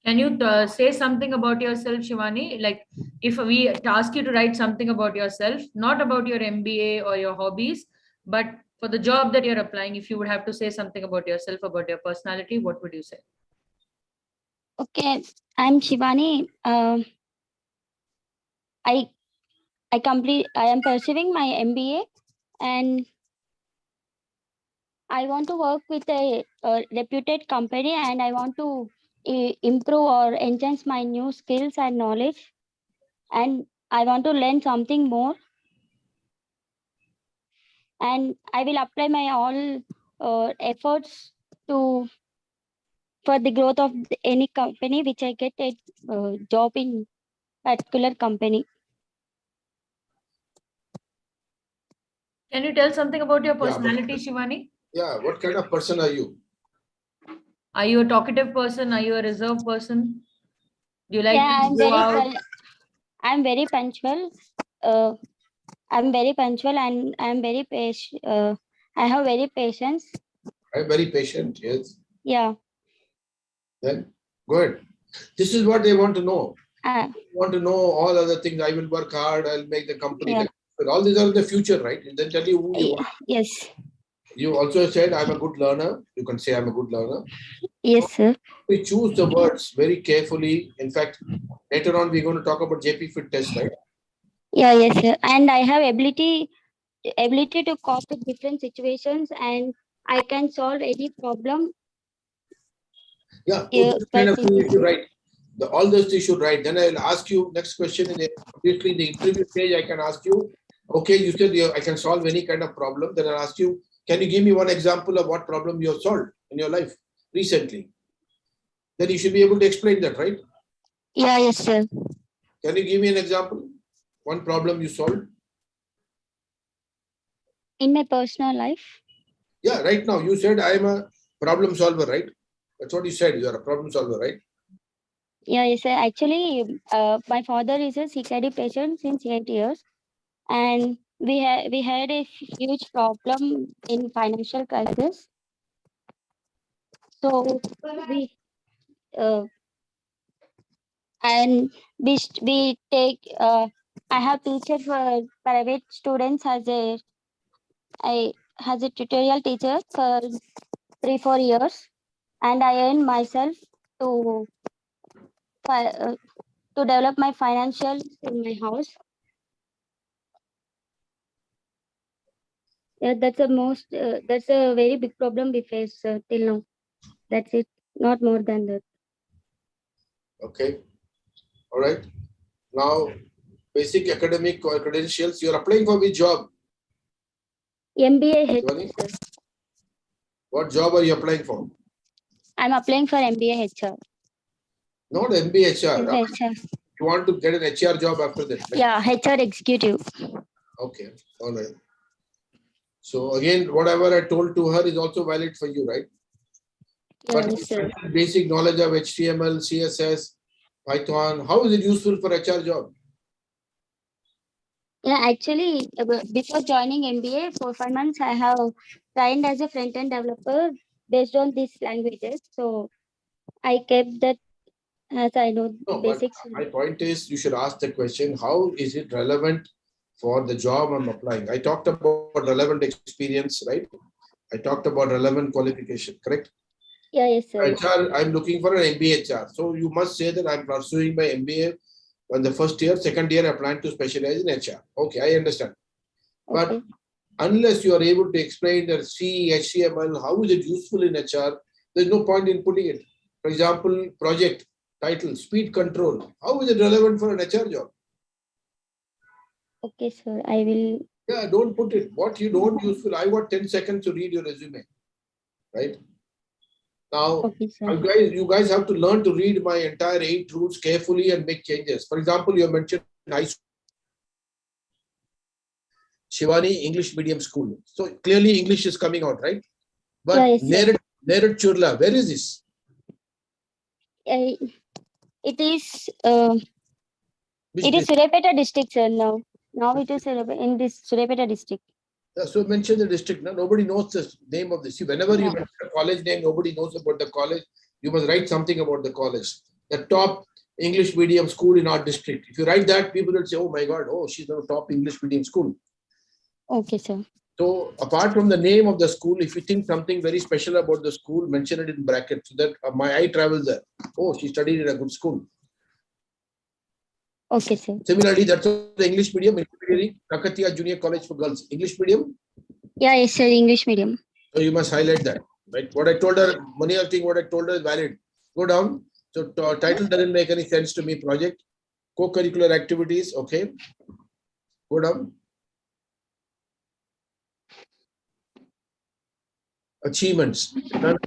Can you say something about yourself, Shivani? Like if we ask you to write something about yourself, not about your MBA or your hobbies, but for the job that you're applying, if you would have to say something about yourself, about your personality, what would you say? Okay, I'm Shivani. I am pursuing my MBA and I want to work with a reputed company and I want to improve or enhance my new skills and knowledge. And I want to learn something more. And I will apply my all efforts for the growth of any company which I get a job in particular company. Can you tell something about your personality, Shivani? Yeah, what kind of person are you? Are you a talkative person? Are you a reserved person? Do you like to go out? I'm very punctual. I'm very punctual and I'm very patient. I have very patience. I'm very patient, yes. Yeah. Then go ahead. This is what they want to know. They want to know all other things. I will work hard. I'll make the company. Yeah. But all these are in the future, right? And then tell you who you are. Yes. You also said I'm a good learner. You can say I'm a good learner. Yes, sir. We choose the words very carefully. In fact, later on we're going to talk about JP Fit test, right? Yeah, yes, sir. And I have ability to cope with different situations and I can solve any problem. Yeah, those kind of things you should write. All those things you should write. Then I'll ask you next question. Obviously, in the interview stage, I can ask you, okay, you said I can solve any kind of problem. Then I'll ask you, can you give me one example of what problem you have solved in your life recently? Then you should be able to explain that, right? Yeah, yes, sir. Can you give me an example? One problem you solved? In my personal life? Yeah, right now you said I am a problem solver, right? That's what you said. You are a problem solver, right? Yeah, yes, sir. Actually, my father is a CKD patient since 8 years, and we had a huge problem in financial crisis. So we uh, and we take I have teacher for private students as a I has a tutorial teacher for 3 4 years, and I earn myself to fi- uh, to develop my financial in my house. Yeah, that's a very big problem we face till now. That's it, not more than that. Okay. All right. Now, basic academic credentials. You are applying for which job? MBA Shivani? HR. What job are you applying for? I'm applying for MBA HR. Not MBA HR. HR. You want to get an HR job after that? Right? Yeah, HR executive. Okay. All right. So again, whatever I told to her is also valid for you, right? Yeah, But yes, sir. basic knowledge of HTML, CSS, Python. How is it useful for HR job? Yeah, actually, before joining MBA, 4 5 months, I have trained as a front end developer based on these languages. So I kept that as I know No, but basics. my point is you should ask the question, how is it relevant for the job I'm applying? I talked about relevant experience, right? I talked about relevant qualification, correct? Yeah, yes, sir. HR, I'm looking for an MBA HR. So you must say that I'm pursuing my MBA on the first year, second year, I plan to specialize in HR. Okay, I understand. But Okay. unless you are able to explain that C, HTML, how is it useful in HR, there's no point in putting it. For example, project title, speed control. How is it relevant for an HR job? Okay, sir. I will. Yeah, don't put it. What you don't useful. I got 10 seconds to read your resume, right? Now, Okay, sir. you guys have to learn to read my entire 8 rules carefully and make changes. For example, you have mentioned high school. Shivani English medium school. So clearly English is coming out, right? But Yeah, yes, sir. Nerit Churla, where is this? It is Which it is district? Surepeta district, sir. Now it is in this Surepeta district. So mention the district. No? Nobody knows the name of this. See, whenever you mention a college name, nobody knows about the college. You must write something about the college. The top English medium school in our district. If you write that, people will say, oh my God, oh, she's the top English medium school. Okay, sir. So apart from the name of the school, if you think something very special about the school, mention it in brackets so that my eye travels there. Oh, she studied in a good school. Okay, sir. Similarly, that's the English medium, Kakatiya Junior College for Girls. English medium? Yeah, yes, sir. English medium. So you must highlight that. Right? What I told her, many of things what I told her is valid. Go down. So title doesn't make any sense to me. Project, co-curricular activities. Okay. Go down. Achievements. Done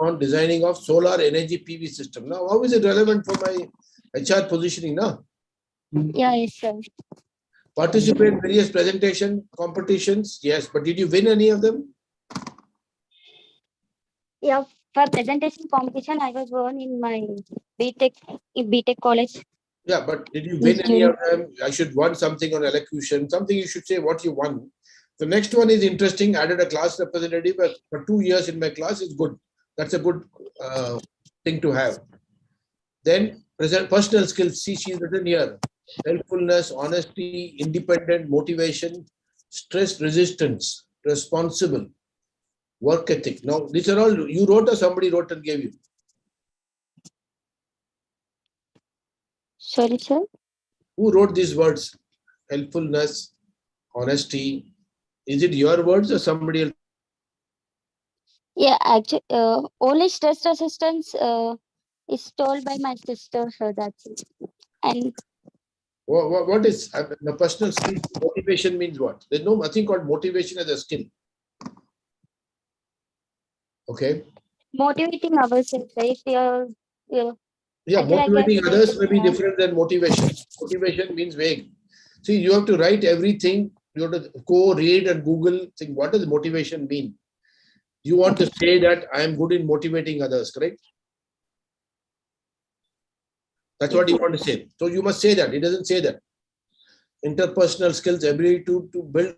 on designing of solar energy PV system. Now, how is it relevant for my HR positioning now? Yeah, yes, sir. Participate in various presentation competitions. Yes, but did you win any of them? Yeah, for presentation competition, I was born in my BTech college. Yeah, but did you win any of them? I should won something on elocution. Something you should say what you won. The next one is interesting. Added a class representative for 2 years in my class is good. That's a good thing to have. Then present personal skills. See, she's written here. Helpfulness, honesty, independent, motivation, stress resistance, responsible, work ethic. Now, these are all you wrote or somebody wrote and gave you? Sorry, sir. Who wrote these words? Helpfulness, honesty. Is it your words or somebody else? Yeah, actually, only stress resistance is told by my sister, so that's it. And What is the personal skill? Motivation means what? There's nothing called motivation as a skill. Okay. motivating ourselves, right? Yeah, I feel like motivating others may be different than motivation. Motivation means vague. See, you have to write everything. You have to go read and Google. Think what does motivation mean? You want to say that I am good in motivating others, correct? That's what you want to say. So you must say that. It doesn't say that. Interpersonal skills, ability to build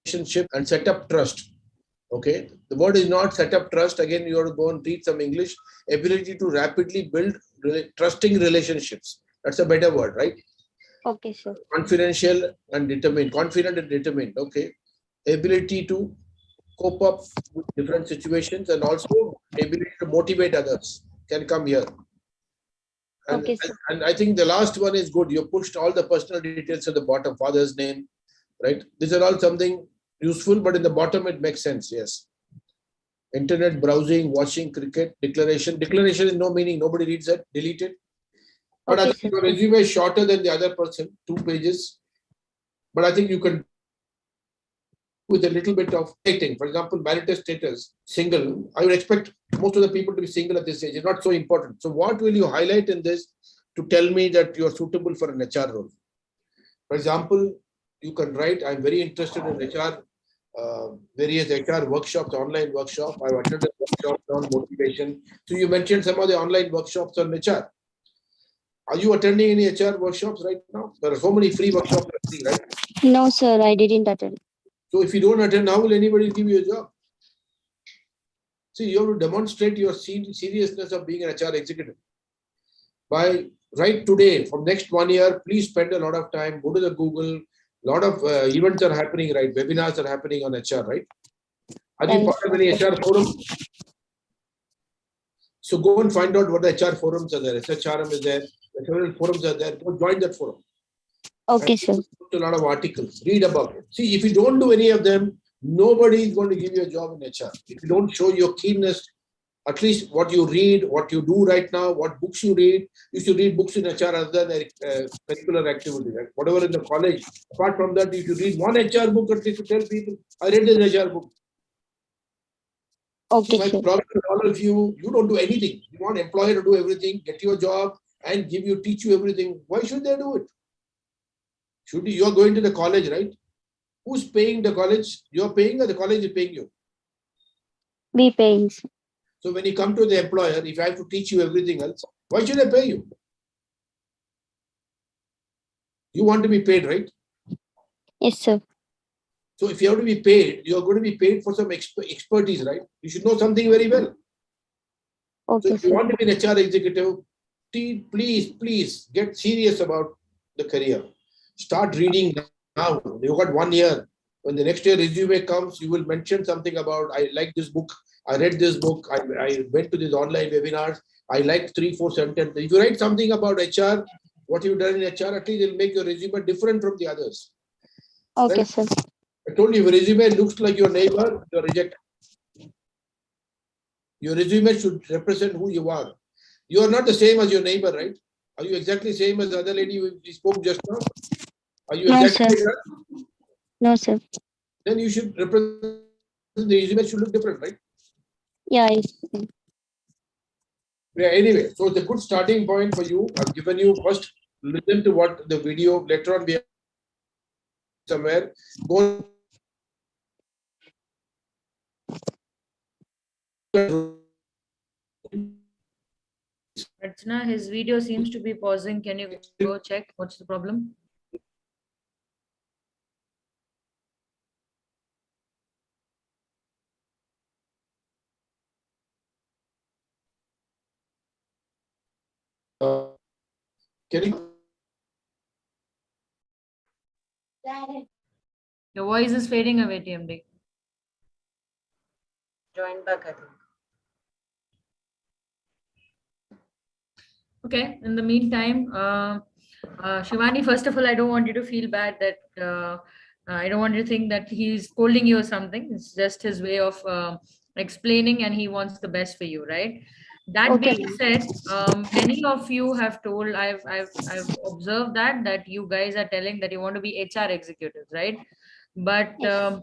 relationship and set up trust. Okay. The word is not set up trust. Again, you have to go and read some English. Ability to rapidly build trusting relationships. That's a better word, right? Okay, sir. Confidential and determined. Confident and determined. Okay. Ability to cope up with different situations and also ability to motivate others can come here. And, Okay, sir. and I think the last one is good. You pushed all the personal details at the bottom, father's name, right? These are all something useful, but in the bottom it makes sense. Yes. Internet browsing, watching cricket, declaration. Declaration is no meaning. Nobody reads it. Delete it. But Okay, I think sir. your resume is shorter than the other person, 2 pages. But I think you can with a little bit of dating. For example, marital status, single. I would expect most of the people to be single at this age. It's not so important. So what will you highlight in this to tell me that you are suitable for an HR role? For example, you can write, I'm very interested in HR, various HR workshops, online workshops. I've attended workshops on motivation. So you mentioned some of the online workshops on HR. Are you attending any HR workshops right now? There are so many free workshops, right? No, sir, I didn't attend. So if you don't attend, how will anybody give you a job? See, you have to demonstrate your seriousness of being an HR executive. By right today, from next 1 year, please spend a lot of time, go to the Google, a lot of events are happening, right? Webinars are happening on HR, right? Are you part of any HR forum? So go and find out what the HR forums are there. SHRM is there. The several forums are there. Go join that forum. Okay, and sir. a lot of articles. Read about it. See, if you don't do any of them, nobody is going to give you a job in HR. If you don't show your keenness, at least what you read, what you do right now, what books you read, you should read books in HR other than a curricular activity. Right? Whatever in the college. Apart from that, if you read one HR book, at least to tell people, I read this HR book. Okay, My sir. problem with all of you, you don't do anything. You want employer to do everything, get your job and teach you everything. Why should they do it? You are going to the college, right? Who's paying the college? You're paying or the college is paying you? We paying, sir. So when you come to the employer, if I have to teach you everything else, why should I pay you? You want to be paid, right? Yes, sir. So if you have to be paid, you're going to be paid for some expertise, right? You should know something very well. Okay, so if you sir. want to be an HR executive, please get serious about the career. Start reading now. You got 1 year. When the next year resume comes, you will mention something about, I like this book. I read this book. I went to these online webinars. I like 3-4 sentences. If you write something about HR, what you've done in HR, at least it'll make your resume different from the others. Okay, Right? sir. I told you, if your resume looks like your neighbor, you're rejected. Your resume should represent who you are. You are not the same as your neighbor, right? Are you exactly the same as the other lady we spoke just now? Are you No, exactly sir. like that? No, sir. Then you should represent, the resume should look different, right? Yeah, yes. Yeah, anyway, so it's a good starting point for you. I've given you first, listen to what the video, later on we have somewhere. Go Archana, his video seems to be pausing. Can you go check what's the problem? can you? Your voice is fading away, TMD. Join back, I think. Okay, in the meantime, Shivani, first of all, I don't want you to feel bad that I don't want you to think that he's scolding you or something. It's just his way of explaining, and he wants the best for you, right? That Okay, being said, many of you have told, I've observed that you guys are telling that you want to be HR executives, right? But yes.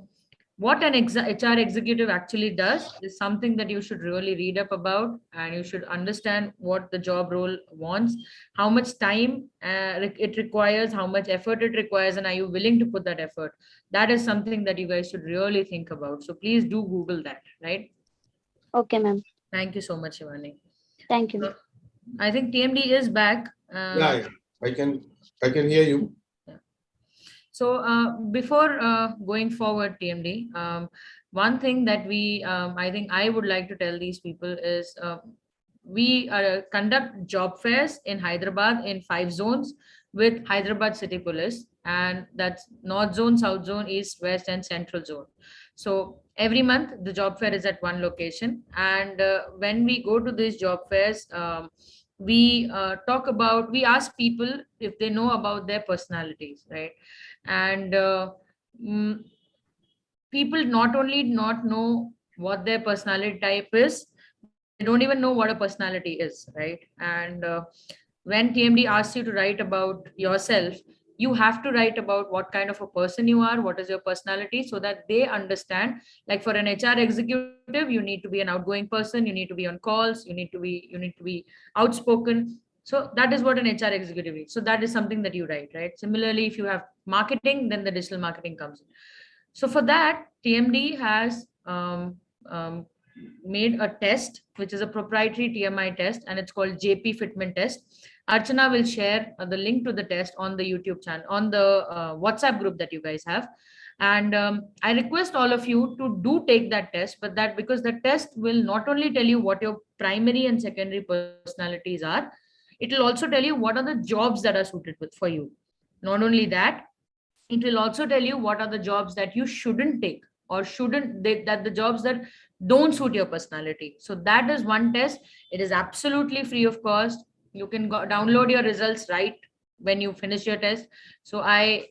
what an HR executive actually does is something that you should really read up about, and you should understand what the job role wants, how much time it requires, how much effort it requires, and are you willing to put that effort? that is something that you guys should really think about. So please do Google that, right? Okay, ma'am. Thank you so much, Shivani. Thank you, ma'am. I think TMD is back. Yeah, I can hear you. So before going forward, TMD, one thing that I think I would like to tell these people is we conduct job fairs in Hyderabad in 5 zones with Hyderabad City Police, and that's North Zone, South Zone, East, West, and Central Zone. So every month the job fair is at one location, and when we go to these job fairs, we we ask people if they know about their personalities, right? And mm, people not only not know what their personality type is, but they don't even know what a personality is, right? And when TMD asks you to write about yourself, you have to write about what kind of a person you are, what is your personality, so that they understand. Like for an HR executive, you need to be an outgoing person, you need to be on calls, you need to be outspoken. So that is what an HR executive is. So that is something that you write, right? Similarly, if you have marketing, then the digital marketing comes in. So for that, TMD has made a test, which is a proprietary TMI test, and it's called JP Fitment Test. Archana will share the link to the test on the YouTube channel, on the WhatsApp group that you guys have. And I request all of you to do take that test, but that because the test will not only tell you what your primary and secondary personalities are, it will also tell you what are the jobs that are suited for you. Not only that, it will also tell you what are the jobs that you shouldn't take, or that the jobs that don't suit your personality. So that is one test. It is absolutely free of cost. You can go download your results right when you finish your test. So I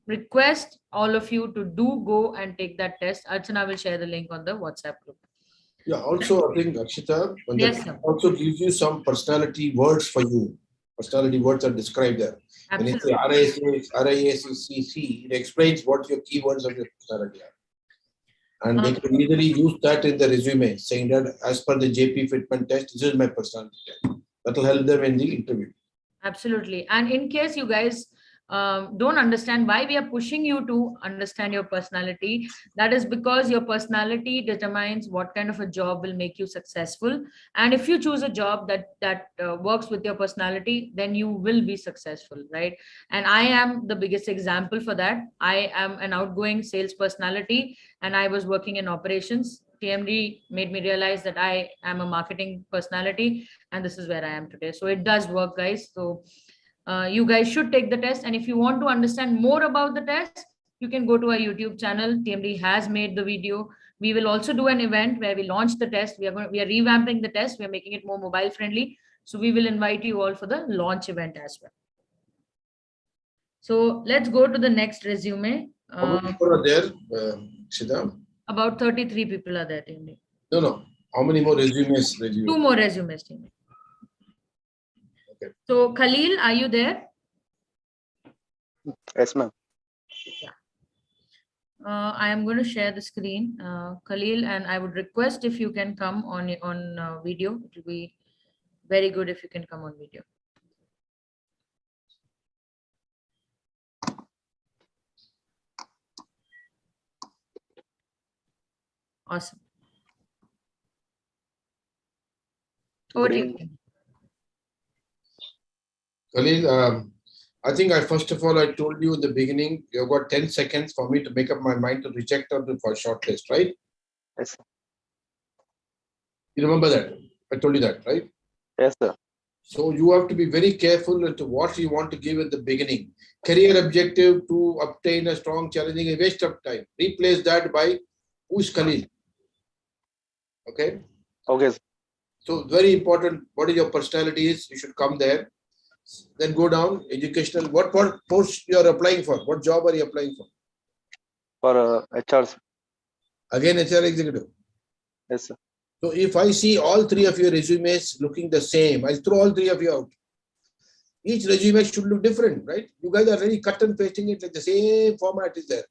request all of you to do go and take that test. Archana will share the link on the WhatsApp group. Yeah, also I think Akshita, Yes, sir. also gives you some personality words for you. Personality words are described there. When it's RISCC, it explains what your keywords of your personality are. And they can easily use that in the resume, saying that as per the JP Fitment test, this is my personality type. That will help them in the interview. Absolutely. And in case you guys don't understand why we are pushing you to understand your personality, that is because your personality determines what kind of a job will make you successful. And if you choose a job that works with your personality, then you will be successful, right? And I am the biggest example for that. I am an outgoing sales personality, and I was working in operations. TMD made me realize that I am a marketing personality, and this is where I am today. So it does work, guys. So you guys should take the test. And if you want to understand more about the test, you can go to our YouTube channel. TMD has made the video. We will also do an event where we launch the test. We are revamping the test. We are making it more mobile friendly. So we will invite you all for the launch event as well. So let's go to the next resume. How many people are there, Shida? About 33 people are there, TMD. No. How many more resumes? 2 more resumes, TMD. Okay. So Khalil, are you there? Yes, ma'am. Yeah. I am going to share the screen, Khalil, and I would request if you can come on video. It will be very good if you can come on video. Awesome. Over to you. Khalil, I think first of all, I told you in the beginning, you've got 10 seconds for me to make up my mind to reject or for shortlist, right? Yes, sir. You remember that? I told you that, right? Yes, sir. So you have to be very careful as to what you want to give at the beginning. Career objective to obtain a strong, challenging, a waste of time. Replace that by who's Khalil. Okay? Okay, sir. So very important, what is your personality is, you should come there. Then go down, educational, what post you are applying for? What job are you applying for? For HR, sir. Again, HR executive. Yes, sir. So if I see all 3 of your resumes looking the same, I'll throw all 3 of you out. Each resume should look different, right? You guys are really cut and pasting it like the same format is there.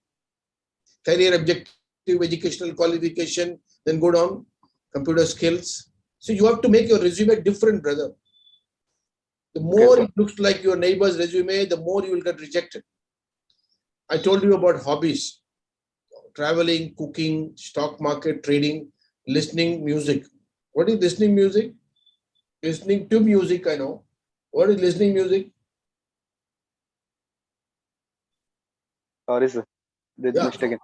Career objective, educational qualification, then go down, computer skills. So you have to make your resume different, brother. The more it looks like your neighbor's resume, the more you will get rejected. I told you about hobbies, traveling, cooking, stock market, trading, listening music. What is listening music? Listening to music, I know. What is listening music? Sorry, sir. Did Yeah. mistaken.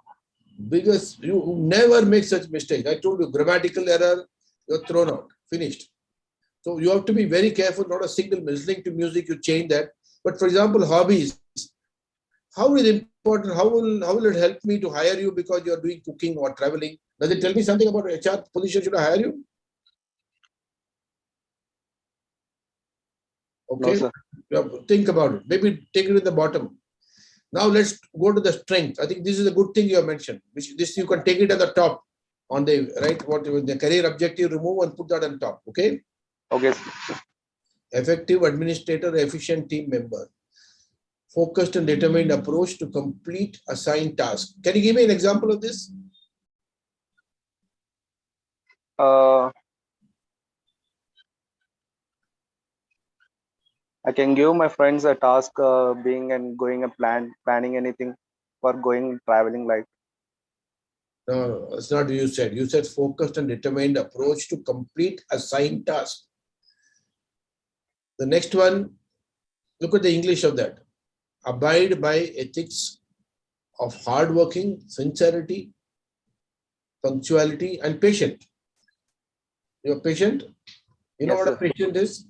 Because you never make such mistake. I told you, grammatical error, you're thrown out, finished. So you have to be very careful, not a single listening to music, you change that. But for example, hobbies, how is it important? How will it help me to hire you because you're doing cooking or traveling? Does it tell me something about HR position? Should I hire you? Okay. No, sir. Think about it. Maybe take it in the bottom. Now let's go to the strength. I think this is a good thing you have mentioned. This you can take it at the top on the right. What the career objective, remove and put that on top. Okay. Okay, sir. Effective administrator, efficient team member, focused and determined approach to complete assigned task. Can you give me an example of this? I can give my friends a task, being and going and planning anything for going traveling, like. No, that's not what you said. You said focused and determined approach to complete assigned task. The next one, look at the English of that. Abide by ethics of hardworking, sincerity, punctuality, and patient. You're patient? You know Yes, what a sir. patient is?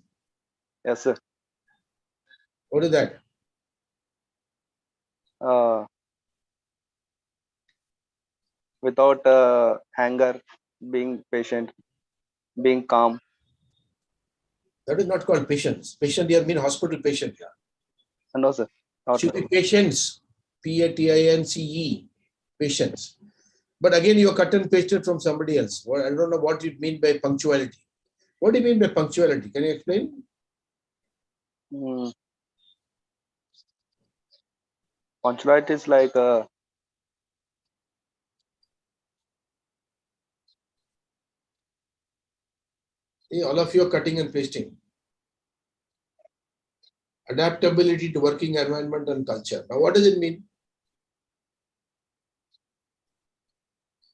Yes, sir. What is that? Without anger, being patient, being calm. That is not called patience. Patient here means hospital patient. No, sir. Not Should be patience. P-A-T-I-N-C-E. Patience. But again, you are cut and pasted from somebody else. Well, I don't know what you mean by punctuality. What do you mean by punctuality? Can you explain? Punctuality is like See, all of you are cutting and pasting. Adaptability to working environment and culture. Now, what does it mean?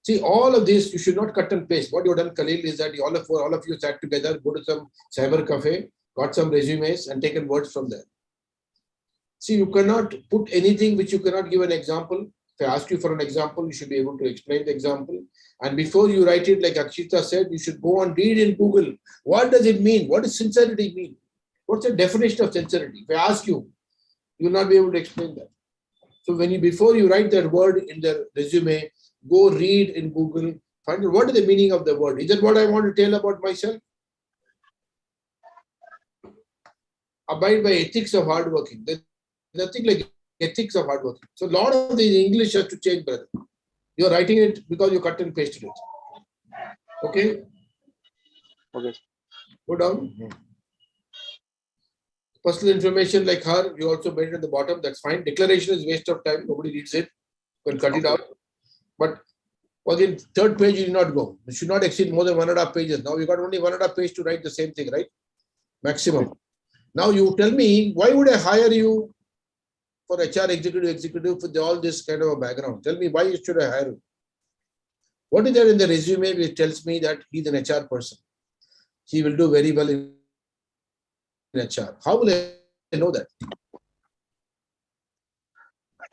See, all of this, you should not cut and paste. What you have done, Khalil, is that all of you sat together, go to some cyber cafe, got some resumes and taken words from there. See, you cannot put anything which you cannot give an example. If I ask you for an example, you should be able to explain the example. And before you write it, like Akshita said, you should go and read in Google. What does it mean? What does sincerity mean? What's the definition of sincerity? If I ask you, you will not be able to explain that. So before you write that word in the resume, go read in Google, find out what is the meaning of the word. Is that what I want to tell about myself? Abide by ethics of hard working. There's nothing like ethics of hard working. So a lot of the English has to change, brother. You're writing it because you cut and pasted it. Okay? okay. Go down. Personal information like her, you also made it at the bottom. That's fine. Declaration is waste of time. Nobody reads it. You can cut it out. But again, third page, you did not go. It should not exceed more than 1.5 pages. Now you got only 1.5 pages to write the same thing, right? Maximum. Now you tell me, why would I hire you for HR executive with all this kind of a background? Tell me, why should I hire you? What is there in the resume which tells me that he's an HR person? He will do very well in HR. How will I know that?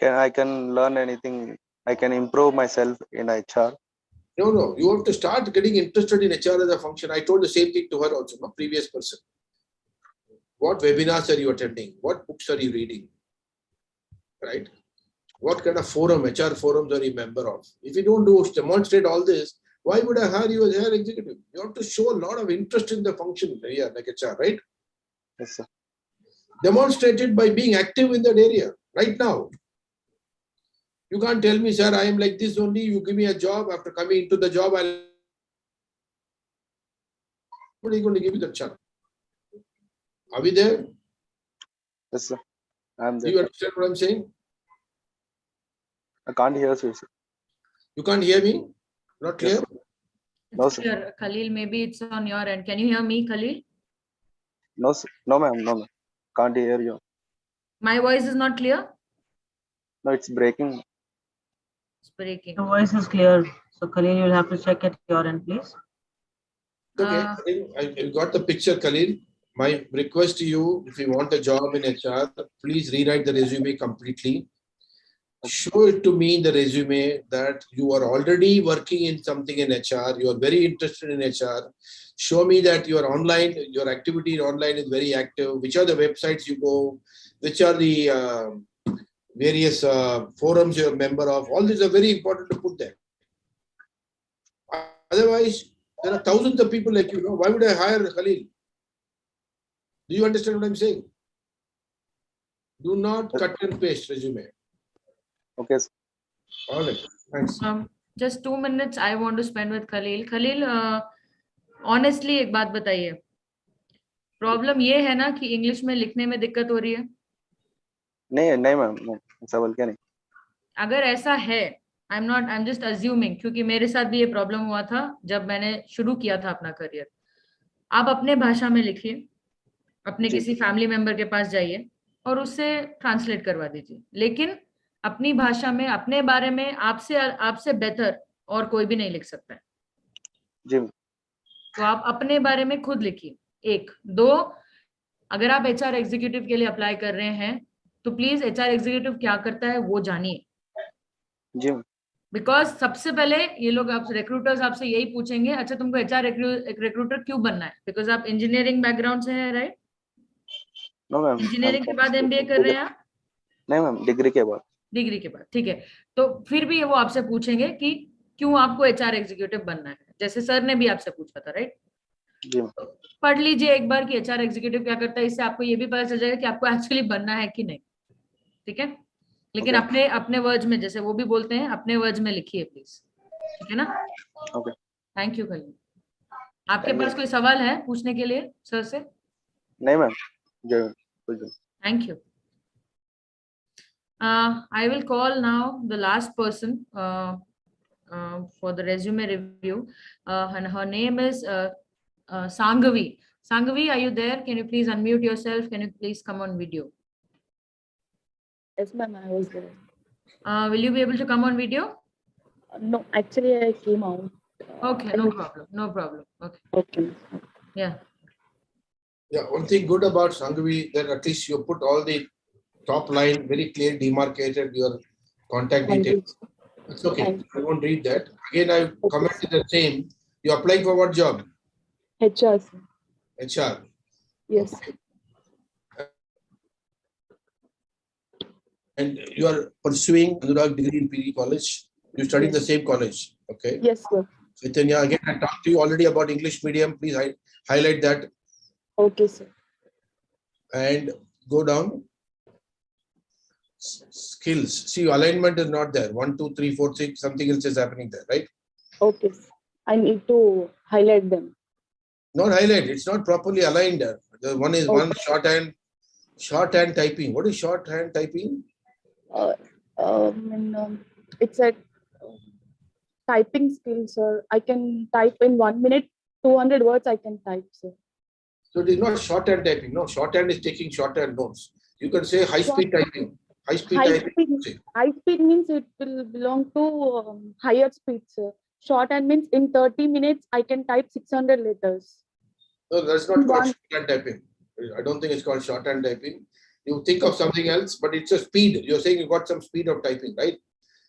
I can learn anything. I can improve myself in HR. No. You have to start getting interested in HR as a function. I told the same thing to her also, no previous person. What webinars are you attending? What books are you reading? Right? What kind of HR forums are you a member of? If you don't demonstrate all this, why would I hire you as HR executive? You have to show a lot of interest in the function area, like HR, right? Yes, sir. Demonstrate it by being active in that area right now. You can't tell me, sir, I am like this only. You give me a job. After coming into the job, what are you going to give me the chance? Are we there? Yes, sir. I'm Do there. you understand what I'm saying? I can't hear you, sir. You can't hear me? Not clear? Yes, no, sir. Clear. Khalil, maybe it's on your end. Can you hear me, Khalil? No, sir. No, ma'am. No, ma'am. Can't hear you. My voice is not clear? No, it's breaking. It's breaking. Your voice is clear. So Khalil, you'll have to check at your end, please. Okay, I got the picture, Khalil. My request to you, if you want a job in HR, please rewrite the resume completely. Show it to me in the resume that you are already working in something in HR. You are very interested in HR. Show me that you are online, your activity online is very active. Which are the websites you go? Which are the various forums you're a member of? All these are very important to put there. Otherwise, there are thousands of people like you. Why would I hire Khalil? Do you understand what I'm saying? Do not cut and paste resume. Okay, sir. All right. Thanks. Just 2 minutes I want to spend with Khalil. Khalil, honestly एक बात बताइए. Problem ये है ना कि English में लिखने में दिक्कत हो रही है? नहीं मैम, ऐसा बोल क्या नहीं. अगर ऐसा है, I'm just assuming, क्योंकि मेरे साथ भी ये प्रॉब्लम हुआ था जब मैंने शुरू किया था अपना करियर. आप अपने भाषा में लिखिए, अपने किसी फैमिली मेंबर के पास जाइए और उससे ट्रांसलेट करवा दीजिए. लेकिन अपनी भाषा में अपने बारे में आपसे बेहतर और कोई भी नहीं लिख सकता है. जी. तो आप अपने बारे में खुद लिखिए. 1 2, अगर आप एचआर एग्जीक्यूटिव के लिए अप्लाई कर रहे हैं तो प्लीज एचआर एग्जीक्यूटिव क्या करता है वो जानिए. जी. बिकॉज सबसे पहले ये लोग आप रिक्रूटर्स आपसे यही पूछेंगे, अच्छा तुमको एचआर रिक्रूटर क्यों बनना है? बिकॉज आप इंजीनियरिंग बैकग्राउंड से हैं, राइट? No ma'am. इंजीनियरिंग के बाद एमबीए कर रहे हैं आप? नहीं मैम, डिग्री के बाद. डिग्री के बाद, ठीक है. तो फिर भी वो आपसे पूछेंगे कि क्यों आपको एचआर एग्जीक्यूटिव बनना है, जैसे सर ने भी आपसे पूछा था, राइट? जी. पढ़ लीजिए एक बार कि एचआर एग्जीक्यूटिव क्या करता है. इससे आपको ये भी पता चल जाएगा कि आपको एक्चुअली बनना है कि नहीं. ठीक है, लेकिन अपने वर्ड्स में, जैसे वो भी बोलते हैं, अपने वर्ड्स में लिखिए प्लीज. ठीक है ना? ओके. Thank you Khalil. आपके पास कोई सवाल है पूछने के लिए सर से? नहीं ma'am. Thank you. I will call now the last person for the resume review, and her name is Sanghavi. Sanghavi, are you there? Can you please unmute yourself? Can you please come on video? Yes, ma'am, I was there. Will you be able to come on video? No, actually, I came out. Okay, no problem. No problem. Okay. Okay. Yeah. Yeah, one thing good about Sanghavi that at least you put all the top line very clear, demarcated your contact details. It's okay. I won't read that. Again, I commented the same. You're applying for what job? HR. HR. Yes. Okay. And you are pursuing Anurag degree in PD college. You studied the same college. Okay. Yes, sir. Chaitanya, again, I talked to you already about English medium. Please highlight that. Okay, sir. And go down. Skills. See, alignment is not there. 1, 2, 3, 4, 6. Something else is happening there, right? Okay. I need to highlight them. Not highlight. It's not properly aligned. The one is one shorthand typing. What is shorthand typing? It's a typing skill, sir. I can type in 1 minute, 200 words. I can type, sir. So it is not shorthand typing. No, shorthand is taking shorthand notes. You can say high-speed typing. High speed means it will belong to higher speed, sir. Shorthand means in 30 minutes I can type 600 letters. No, that's not called shorthand typing. I don't think it's called shorthand typing. You think of something else, but it's a speed. You're saying you got some speed of typing, right?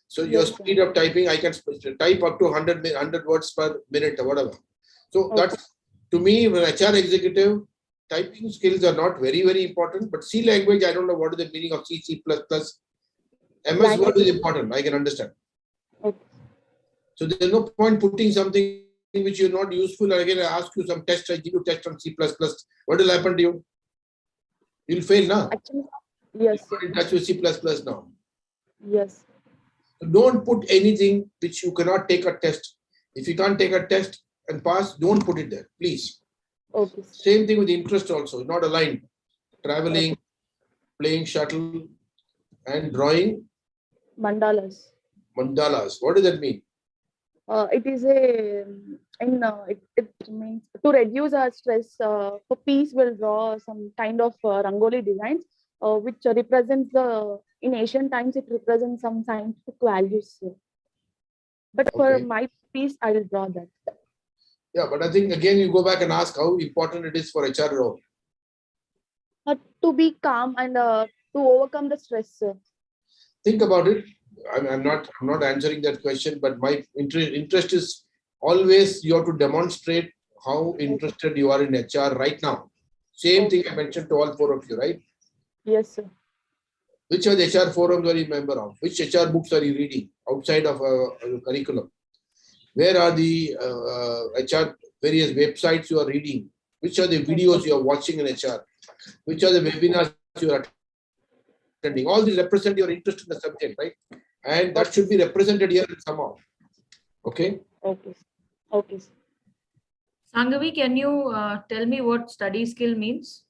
So your speed of typing, I can type up to 100 words per minute or whatever. So that's, to me, an HR executive, typing skills are not very, very important, but C language, I don't know what is the meaning of C, C++. MS Word is important, I can understand. Okay. So there's no point putting something which is not useful. And again, I ask you some tests, I give you test on C++. What will happen to you? You'll fail now. Actually, yes. You're in touch with C++ now. Yes. So don't put anything which you cannot take a test. If you can't take a test and pass, don't put it there, please. Okay. Same thing with interest also, not aligned. Traveling, playing shuttle, and drawing Mandalas. Mandalas. What does that mean? It is it means to reduce our stress. For peace, we'll draw some kind of rangoli designs which represents the in ancient times it represents some scientific values. But for Okay. my piece, I will draw that. Yeah, but I think again you go back and ask how important it is for HR role. To be calm and to overcome the stress. Think about it. I'm not answering that question, but my interest is always you have to demonstrate how interested you are in HR right now. Same thing I mentioned to all four of you, right? Yes, sir. Which are the HR forums are you member of? Which HR books are you reading outside of a curriculum? Where are the HR various websites you are reading? Which are the videos you are watching in HR? Which are the webinars you are attending? All these represent your interest in the subject, right? And that should be represented here somehow. Okay? Okay. Okay. Sangavi, can you tell me what study skill means?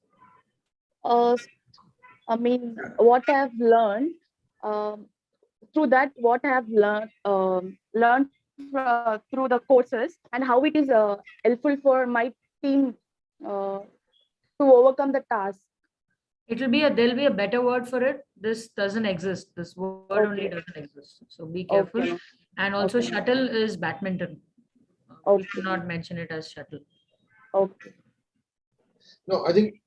I mean, what I have learned, through that, what I have learned through the courses and how it is helpful for my team to overcome the task. There'll be a better word for it. This doesn't exist. This word only doesn't exist. So be careful. Okay. And also shuttle is badminton. We should not mention it as shuttle. Okay. No, I think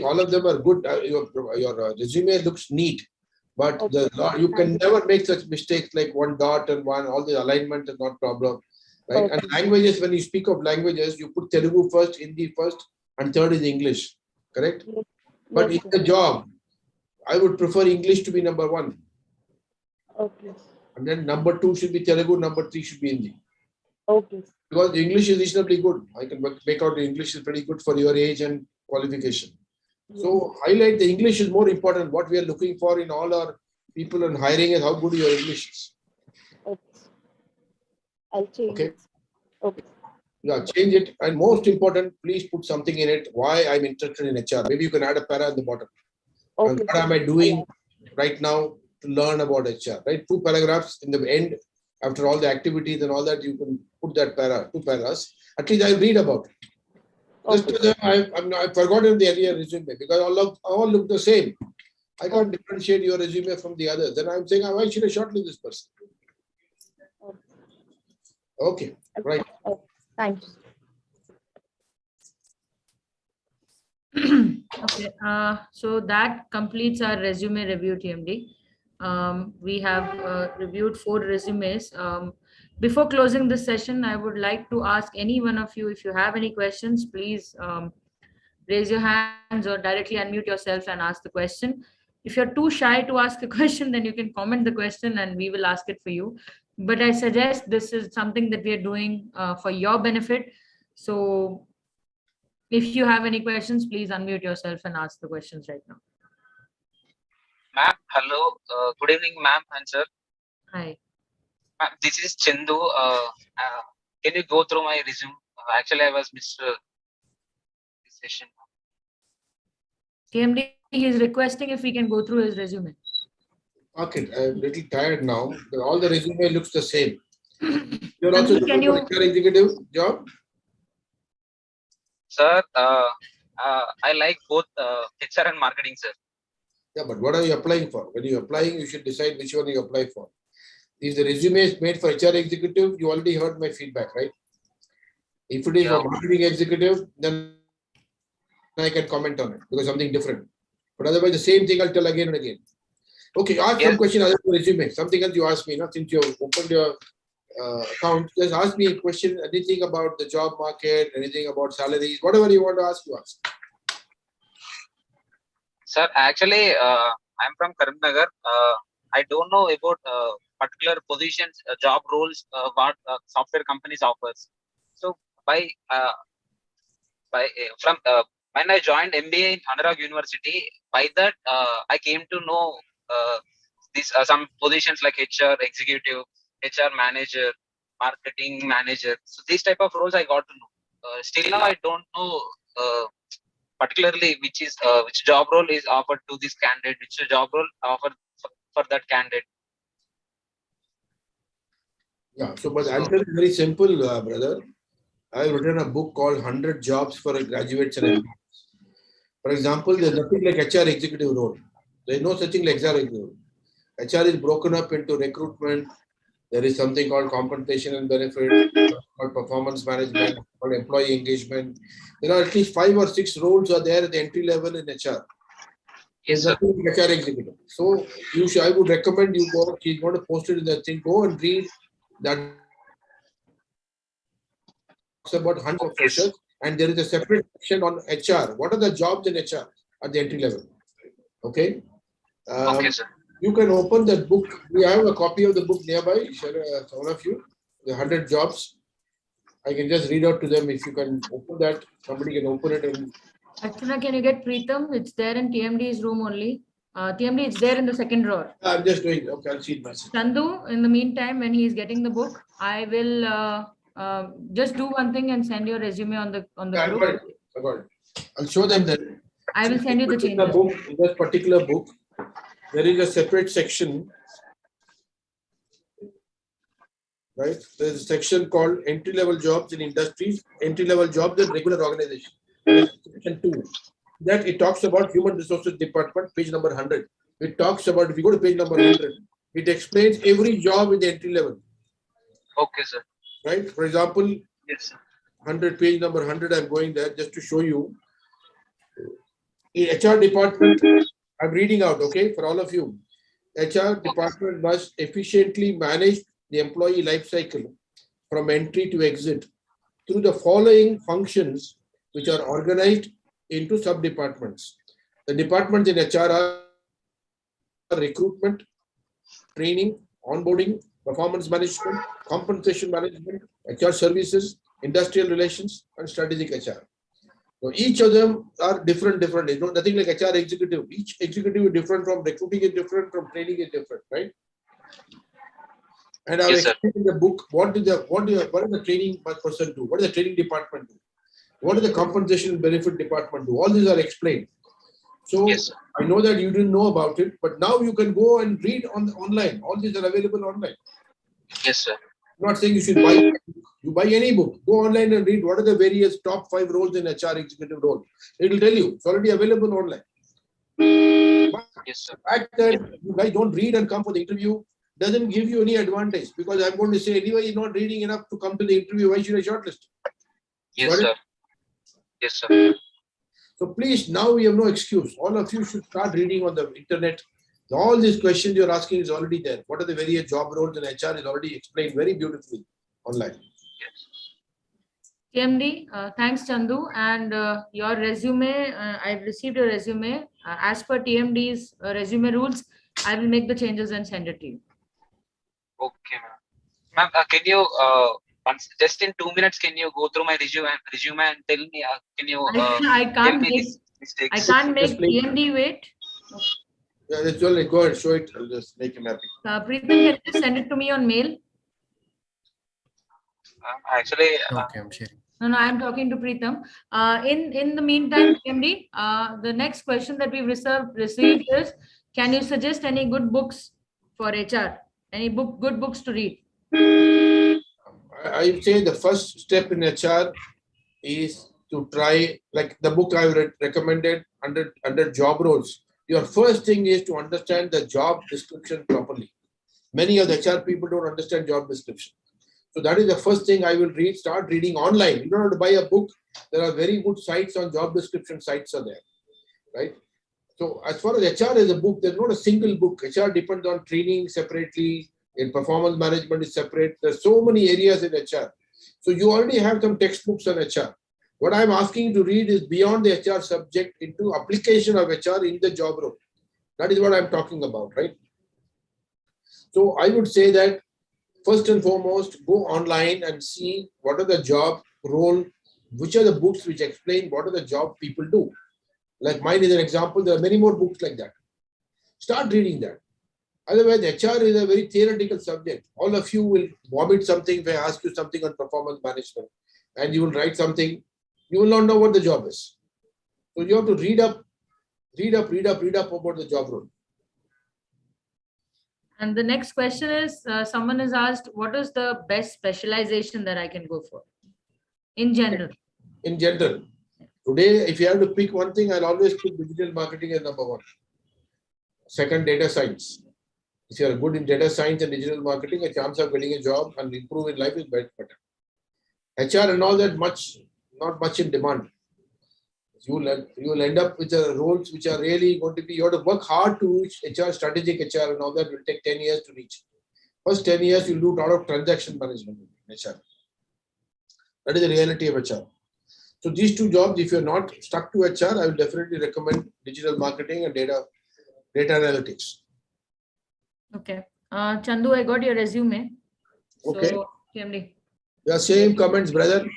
all of them are good. Your resume looks neat, but you can never make such mistakes like one dot and one. All the alignment is not problem, right? And languages, when you speak of languages, you put Telugu first, Hindi first, and third is English. Correct? Yes. But in the job, I would prefer English to be number one. Okay. And then number two should be Telugu, number three should be Hindi. Okay. Because the English is reasonably good. I can make out the English is pretty good for your age and qualification. So highlight the English is more important. What we are looking for in all our people and hiring is how good your English is. Okay. I'll change. Okay. Okay. Yeah, change it. And most important, please put something in it. Why I'm interested in HR. Maybe you can add a para at the bottom. Okay. And what am I doing right now to learn about HR? Right? 2 paragraphs in the end. After all the activities and all that, you can put that 2 paras. At least I'll read about it. Just I've forgotten the earlier resume because all look the same. I can't differentiate your resume from the others. Then I'm saying, why should I shortlist this person? Okay, right. Thanks. Okay, so that completes our resume review, TMD. We have reviewed 4 resumes. Before closing this session, I would like to ask any one of you, if you have any questions, please raise your hands or directly unmute yourself and ask the question. If you're too shy to ask a question, then you can comment the question and we will ask it for you. But I suggest this is something that we are doing for your benefit. So if you have any questions, please unmute yourself and ask the questions right now. Ma'am, hello. Good evening, ma'am and sir. Hi. This is Chandu. Can you go through my resume? Actually, I was missed this session. TMD, he is requesting if we can go through his resume. Okay, I'm a little tired now. All the resume looks the same. You're Sangavi, also looking for HR executive job? Sir, I like both HR and marketing, sir. Yeah, but what are you applying for? When you're applying, you should decide which one you apply for. If the resume is made for HR executive, you already heard my feedback, right? If it is for marketing executive, then I can comment on it because something different. But otherwise, the same thing I'll tell again and again. Okay, ask some question other than resume. Something else you ask me, not since you have opened your account. Just ask me a question, anything about the job market, anything about salaries, whatever you want to ask, you ask. Sir, actually, I'm from Karimnagar. I don't know about particular positions, job roles, what software companies offers. So when I joined MBA in Anurag University, by that I came to know these some positions like HR executive, HR manager, marketing manager. So these type of roles I got to know. Still now I don't know particularly which job role is offered to this candidate, which job role offered for that candidate. Yeah, so but the answer is very simple, brother. I've written a book called 100 Jobs for Graduates and Adults. For example, there's nothing like HR executive role. There is no such thing like HR executive. HR is broken up into recruitment. There is something called compensation and benefit, called performance management, called employee engagement. There are at least 5 or 6 roles are there at the entry level in HR. Yes, sir. HR executive. So I would recommend you go. She's going to post it in that thing. Go and read that. It's about hundreds of freshers, and there is a separate section on HR. What are the jobs in HR at the entry level? Okay. Okay, sir. You can open that book. We have a copy of the book nearby. Share all of you. The 100 jobs. I can just read out to them. If you can open that, somebody can open it. And Archana, can you get Preetham? It's there in TMD's room only. TMD, it's there in the second drawer. I'm just doing. Okay, I'll see it myself. Chandu, in the meantime, when he's getting the book, I will just do one thing and send your resume on the Yeah, group. I got it. I'll show them that. I will send you the changes. In that particular book, there is a separate section. Right? There's a section called entry-level jobs in industries, entry-level jobs in regular organization. Section 2. That it talks about human resources department, page number 100. It talks about, if you go to page number 100, it explains every job in the entry level. Okay, sir. Right? For example, Yes, sir. 100, page number 100, I'm going there just to show you. In HR department, I'm reading out, okay, for all of you. HR department must efficiently manage the employee life cycle from entry to exit through the following functions, which are organized into sub-departments. The departments in HR are recruitment, training, onboarding, performance management, compensation management, HR services, industrial relations, and strategic HR. So each of them are different. It's not nothing like HR executive. Each executive is different, from recruiting is different, from training is different, right? And I've explained in the book what is the training person do? What does the training department do? What does the compensation and benefit department do? All these are explained. So I know that you didn't know about it, but now you can go and read online. All these are available online. Yes, sir. I'm not saying you should buy a book. You buy any book. Go online and read what are the various top 5 roles in HR executive role. It will tell you. It's already available online. Yes, sir. The fact that you guys don't read and come for the interview doesn't give you any advantage, because I'm going to say anyway you're not reading enough to come to the interview. Why should I shortlist? Yes, sir. Yes, sir. So please, now we have no excuse. All of you should start reading on the internet. All these questions you're asking is already there. What are the various job roles in HR is already explained very beautifully online. TMD, thanks Chandu, and your resume, I've received your resume. As per TMD's resume rules, I will make the changes and send it to you. Okay, ma'am. Ma'am, can you once just in 2 minutes, can you go through my resume and tell me? Can you? I can't make TMD wait. Yeah, that's all. Go ahead, show it. I'll just make him happy. Preetham, can you just send it to me on mail? Actually, okay, I'm sharing. No, I'm talking to Preetham. In the meantime, TMD, the next question that we've received is: can you suggest any good books for HR? Any good books to read? I would say the first step in HR is to try, like the book I recommended under job roles. Your first thing is to understand the job description properly. Many of the HR people don't understand job description. So that is the first thing I will read. Start reading online. You don't have to buy a book. There are very good sites on job description sites are there, right? So as far as HR is a book, there's not a single book. HR depends on training separately. In performance management is separate. There's so many areas in HR. So you already have some textbooks on HR. What I'm asking you to read is beyond the HR subject into application of HR in the job role. That is what I'm talking about, right? So I would say that first and foremost, go online and see what are the job role, which are the books which explain what are the job people do. Like mine is an example. There are many more books like that. Start reading that. Otherwise, HR is a very theoretical subject. All of you will vomit something if I ask you something on performance management, and you will write something. You will not know what the job is. So you have to read up about the job role. And the next question is, someone has asked, what is the best specialization that I can go for in general? In general. Today, if you have to pick one thing, I'll always pick digital marketing as number 1. Second, data science. If you are good in data science and digital marketing, a chance of getting a job and improve in life is better. HR and all that not much in demand. You will end up with roles which are really going to be, you have to work hard to reach HR, strategic HR and all that will take 10 years to reach. First 10 years, you'll do a lot of transaction management in HR. That is the reality of HR. So these two jobs, if you're not stuck to HR, I will definitely recommend digital marketing and data analytics. Okay. Chandu, I got your resume. Okay. So, KMD. Yeah, same comments, brother.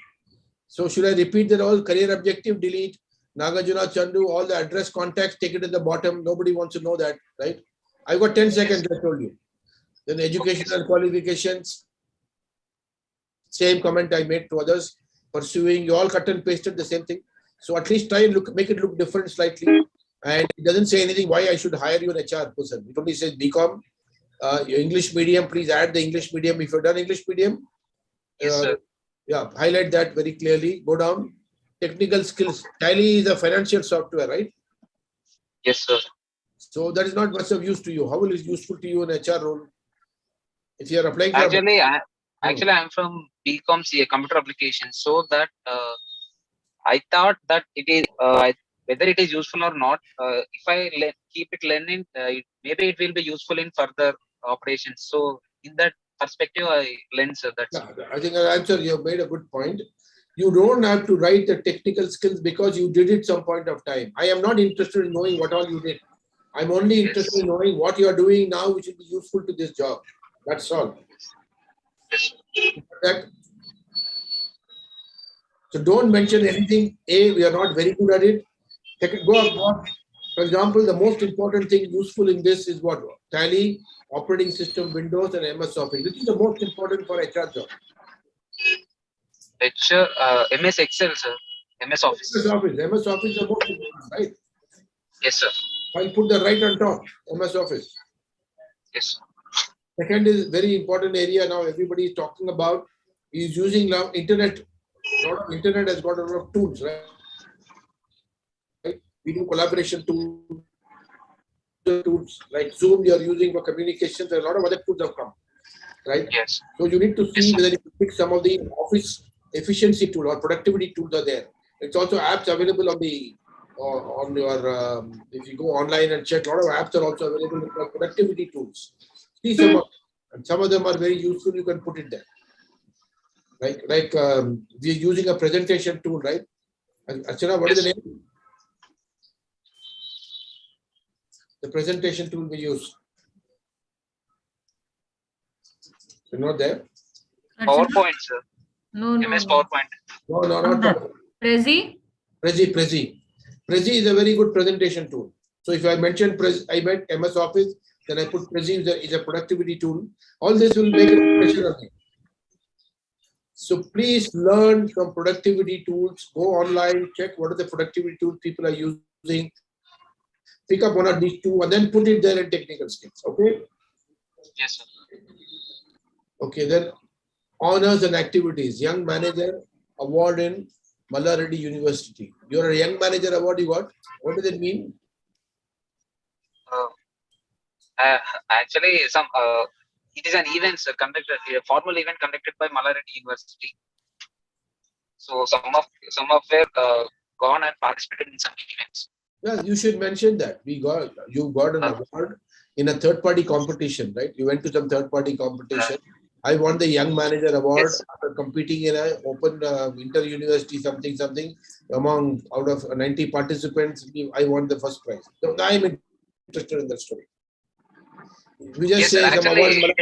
So should I repeat that all? Career objective, delete. Nagarjuna, Chandu, all the address, contacts, take it at the bottom. Nobody wants to know that, right? I got 10 seconds, I told you. Then educational qualifications. Same comment I made to others. Pursuing, you all cut and pasted the same thing. So at least try and make it look different slightly. And it doesn't say anything why I should hire you an HR person. It only says BCom. Your English medium, please add the English medium. If you've done English medium, Yes, sir. yeah, highlight that very clearly. Go down. Technical skills. Tally is a financial software, right? Yes, sir. So that is not much of use to you. How will it be useful to you in HR role? If you are applying for Actually, I'm from BCom CA, computer applications. So that I thought that it is whether it is useful or not. If I keep it learning, maybe it will be useful in further operations. So in that perspective, I learned, sir. That's I think I answer. You have made a good point. You don't have to write the technical skills because you did it some point of time. I am not interested in knowing what all you did. I'm only interested in knowing what you are doing now, which will be useful to this job. That's all. So don't mention anything. A, we are not very good at it. Go up. For example, the most important thing useful in this is what? Tally, operating system, Windows, and MS Office. Which is the most important for HR job? MS Excel, sir. MS Office. MS Office. MS Office is the most important, right? Yes, sir. I'll put the right on top. MS Office. Yes, sir. Second is very important area now everybody is talking about is using now internet. A lot of internet has got a lot of tools, right? We do collaboration tools like Zoom you are using for communications. A lot of other tools have come, right? Yes. So you need to see whether you pick some of the office efficiency tool or productivity tools are there. It's also apps available on the on your if you go online and check. A lot of apps are also available for productivity tools. See some of them, and some of them are very useful. You can put it there. Like we are using a presentation tool, right? Archana, what is the name? The presentation tool we use. You're not there? PowerPoint, sir. No. MS PowerPoint. No, not PowerPoint. Prezi? Prezi is a very good presentation tool. So if I mention I meant MS Office, then I put Prezi is a productivity tool. All this will make it pressure on me. So please learn some productivity tools. Go online, check what are the productivity tools people are using. Pick up one of these two and then put it there in technical skills. Okay? Yes, sir. Okay, then honors and activities. Young Manager Award in Muralidharan University. You're a Young Manager Award you got. What does it mean? Actually, it is an event conducted, a formal event conducted by Muralidharan University. So some of were gone and participated in some events. Yeah, you should mention that. You got an award in a third-party competition, right? You went to some third-party competition. I won the Young Manager Award after competing in an open inter-university something among out of 90 participants. I won the first prize. So I'm interested in that story. We just say some award.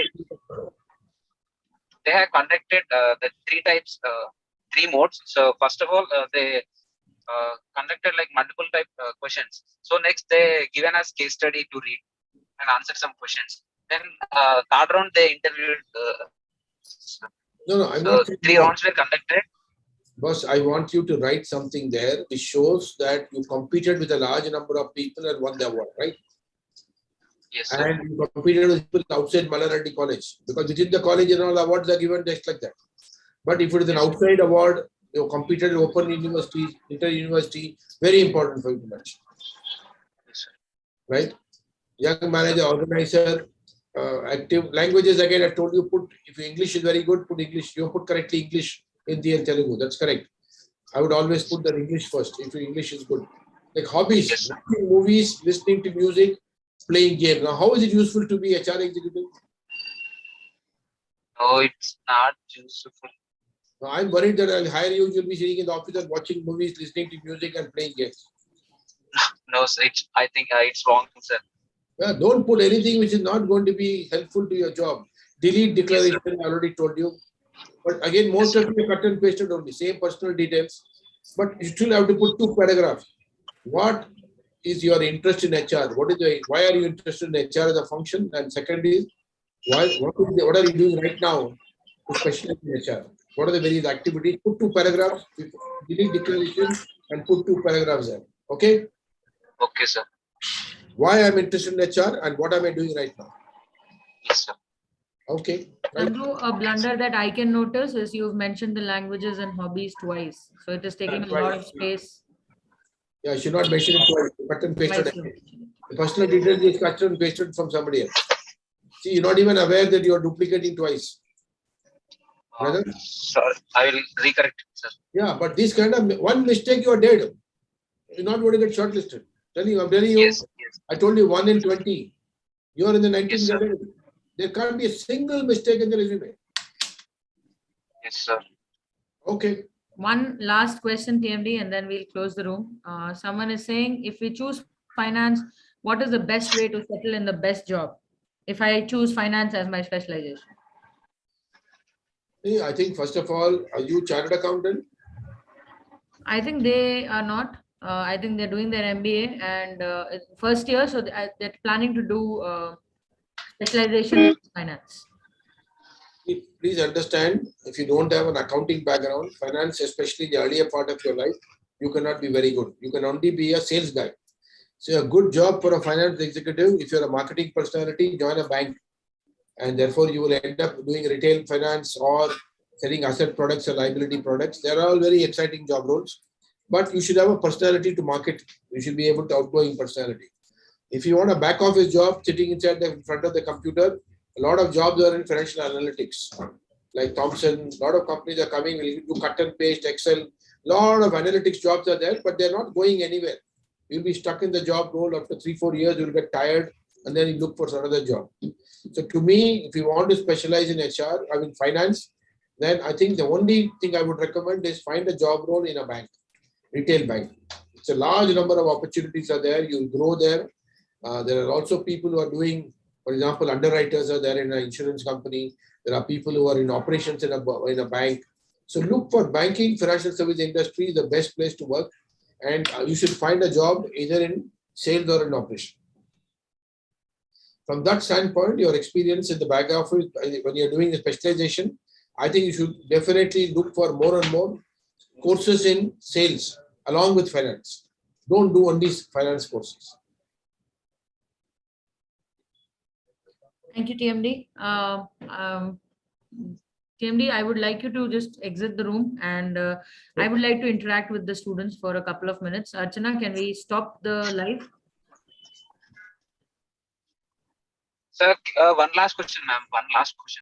They have conducted the three modes. So first of all, they conducted like multiple type questions. So next they given us case study to read and answer some questions. Then third round they interviewed. I'm not saying 3 rounds were conducted. Boss, I want you to write something there which shows that you competed with a large number of people and won the award, right? Yes, sir. And you competed with people outside Muralidharan College, because within the college and all awards are given just like that. But if it is an outside award, you competed in open universities, inter-university, very important for you to mention. Yes, sir. Right? young manager, organizer, active. Languages, again, I told you, put, if your English is very good, put English. You put correctly English, Hindi and Telugu. That's correct. I would always put the English first if your English is good. Like hobbies, Yes, sir. watching movies, listening to music, playing games. Now, how is it useful to be HR executive? No, it's not useful. Now, I'm worried that I'll hire you. You'll be sitting in the office and watching movies, listening to music, and playing games. No, sir, I think it's wrong, sir. Yeah, don't put anything which is not going to be helpful to your job. Delete declaration, I already told you. But again, most of you cut and pasted only, same personal details. But you still have to put 2 paragraphs. What is your interest in HR? Why are you interested in HR as a function? And second is, what are you doing right now to specialize in HR? What are the various activities? Put 2 paragraphs, delete declaration, and put 2 paragraphs there. Okay? Okay, sir. Why I'm interested in HR and what am I doing right now? Yes, sir. Okay. Right. Chandru, a blunder that I can notice is you've mentioned the languages and hobbies twice. So it is taking a lot of space. Yeah, I should not mention it twice. Cut and pasted. Twice you mentioned it. The personal details is cut and pasted from somebody else. See, you're not even aware that you're duplicating twice. Brother? Sorry, I will recorrect, sir. Yeah, but this kind of one mistake you are dead. You're not going to get shortlisted. I'm telling you, Yes, yes. I told you 1 in 20. You are in the 19th Yes, sir. generation. There can't be a single mistake in the resume. Yes, sir. Okay. One last question, TMD, and then we'll close the room. Someone is saying, if we choose finance, what is the best way to settle in the best job? If I choose finance as my specialization. See, I think first of all, are you chartered accountant? I think they are not. I think they're doing their MBA and first year, so they're planning to do specialization in finance. Please understand, if you don't have an accounting background, finance, especially the earlier part of your life, you cannot be very good. You can only be a sales guy. So a good job for a finance executive, if you're a marketing personality, join a bank. And therefore, you will end up doing retail finance or selling asset products or liability products. They're all very exciting job roles. But you should have a personality to market. You should be able to outgoing personality. If you want a back office job, sitting inside the front of the computer, a lot of jobs are in financial analytics. Like Thomson, a lot of companies are coming, will do cut and paste, Excel. A lot of analytics jobs are there, but they're not going anywhere. You'll be stuck in the job role after 3-4 years, you'll get tired, and then you look for another job. So to me, if you want to specialize in HR, I mean finance, then I think the only thing I would recommend is find a job role in a bank, retail bank. It's a large number of opportunities are there. You'll grow there. There are also people who are doing, for example, underwriters are there in an insurance company. There are people who are in operations in a bank. So look for banking, financial service industry, the best place to work. And you should find a job either in sales or in operation. From that standpoint, your experience in the back office, when you're doing the specialization, I think you should definitely look for more and more courses in sales along with finance. Don't do only finance courses. Thank you, TMD. TMD, I would like you to just exit the room and I would like to interact with the students for a couple of minutes. Archana, can we stop the live? Sir, one last question, ma'am. One last question.